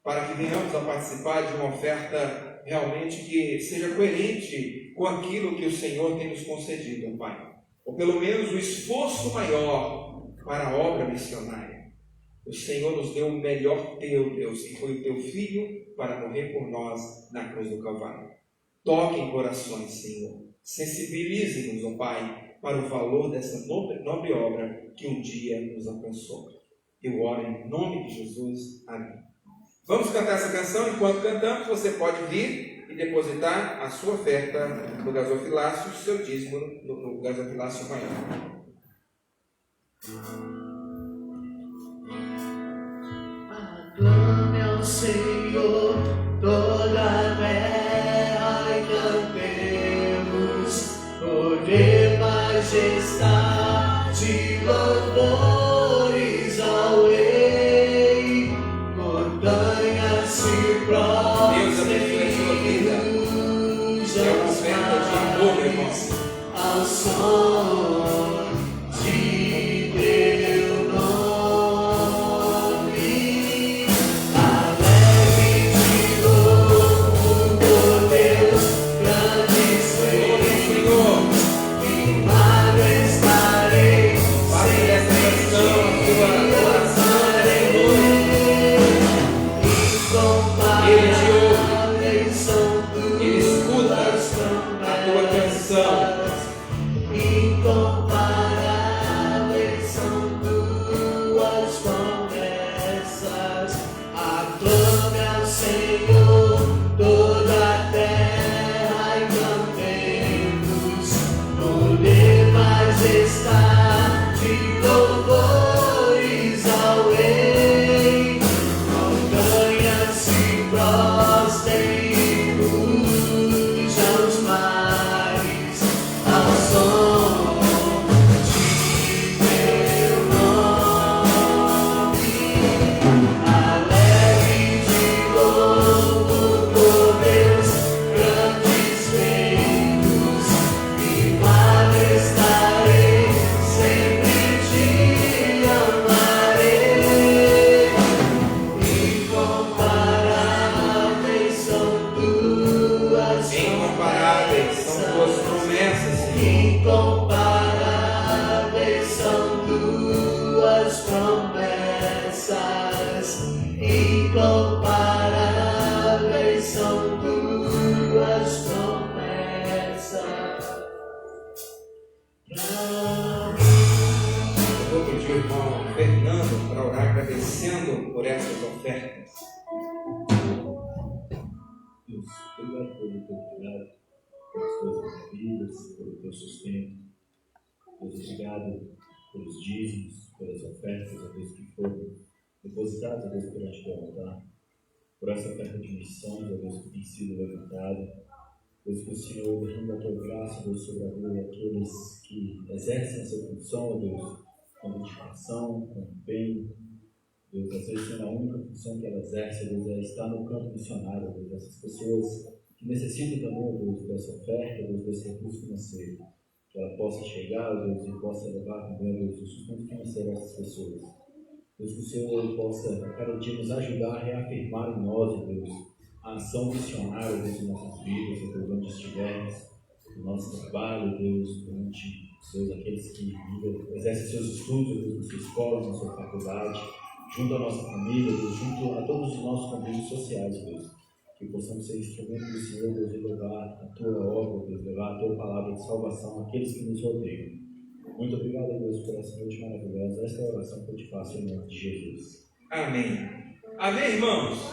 [SPEAKER 8] para que venhamos a participar de uma oferta realmente que seja coerente com aquilo que o Senhor tem nos concedido, Pai. Ou pelo menos o esforço maior para a obra missionária. O Senhor nos deu o melhor teu, Deus, que foi o teu Filho para morrer por nós na cruz do Calvário. Toque em corações, Senhor. Sensibilize-nos, ó Pai, para o valor dessa nobre obra que um dia nos alcançou. Eu oro em nome de Jesus. Amém. Vamos cantar essa canção. Enquanto cantamos, você pode vir e depositar a sua oferta no gasofilácio, o seu dízimo no gasofilácio maior.
[SPEAKER 2] Aclame ao Senhor toda a terra e cantemos poder, majestade, louvores ao Rei. Montanhas se prostrem,
[SPEAKER 8] É uma oferta de amor, meu irmão.
[SPEAKER 2] ao som de teu nome. Alegre de novo por Deus, grandes feitos, firmado estarei,
[SPEAKER 8] Faça dessa canção a tua oração. Ele te ouve, Ele escuta a tua canção.
[SPEAKER 2] Incomparáveis são tuas promessas. Aclame ao Senhor toda a terra e cantemos poder, majestade, louvores ao Rei. Montanhas se prostrem e rujam os mares ao som de teu nome. Alegre de novo por Deus, grandes feitos, firmado estarei, sempre te amarei. Incomparáveis são tuas
[SPEAKER 8] Incomparáveis são tuas promessas, Senhor.
[SPEAKER 2] Incomparáveis são tuas promessas. Incomparáveis são tuas promessas.
[SPEAKER 8] Eu vou pedir ao irmão Fernando para orar agradecendo por essas ofertas.
[SPEAKER 10] Deus, obrigado pelo teu cuidado, pelas tuas maravilhas, pelo teu sustento. Deus, obrigado pelos dízimos, pelas ofertas, a Deus, que foram depositadas, a Deus, perante o teu altar, por essa oferta de missões, a Deus, que tem sido levantada. Deus, que o Senhor derrame a tua graça, Deus, sobre a vida daqueles que exercem essa função, Deus, com dedicação, com empenho. Deus, às vezes a única função que ela exerce, Deus, é estar no campo missionário, Deus, essas pessoas que necessitam também, Deus, dessa oferta, Deus, desse recurso financeiro, que ela possa chegar, Deus, e possa levar também, Deus, o sustento financeiro a essas pessoas. Deus, que o Senhor possa, a cada dia, nos ajudar a reafirmar em nós, Deus, a ação missionária, Deus, em nossas vidas, Deus, onde estivermos, no nosso trabalho, Deus, durante, Deus, aqueles que exercem seus estudos, Deus, na sua escola, na sua faculdade, junto à nossa família, Deus, junto a todos os nossos convívios sociais, Deus, que possamos ser instrumentos do Senhor, Deus, e levar a tua obra, Deus, levar a tua palavra de salvação àqueles que nos rodeiam. Muito obrigado, Deus, por essa noite maravilhosa. Esta é a oração que eu te faço em nome de Jesus.
[SPEAKER 8] Amém. Amém, irmãos?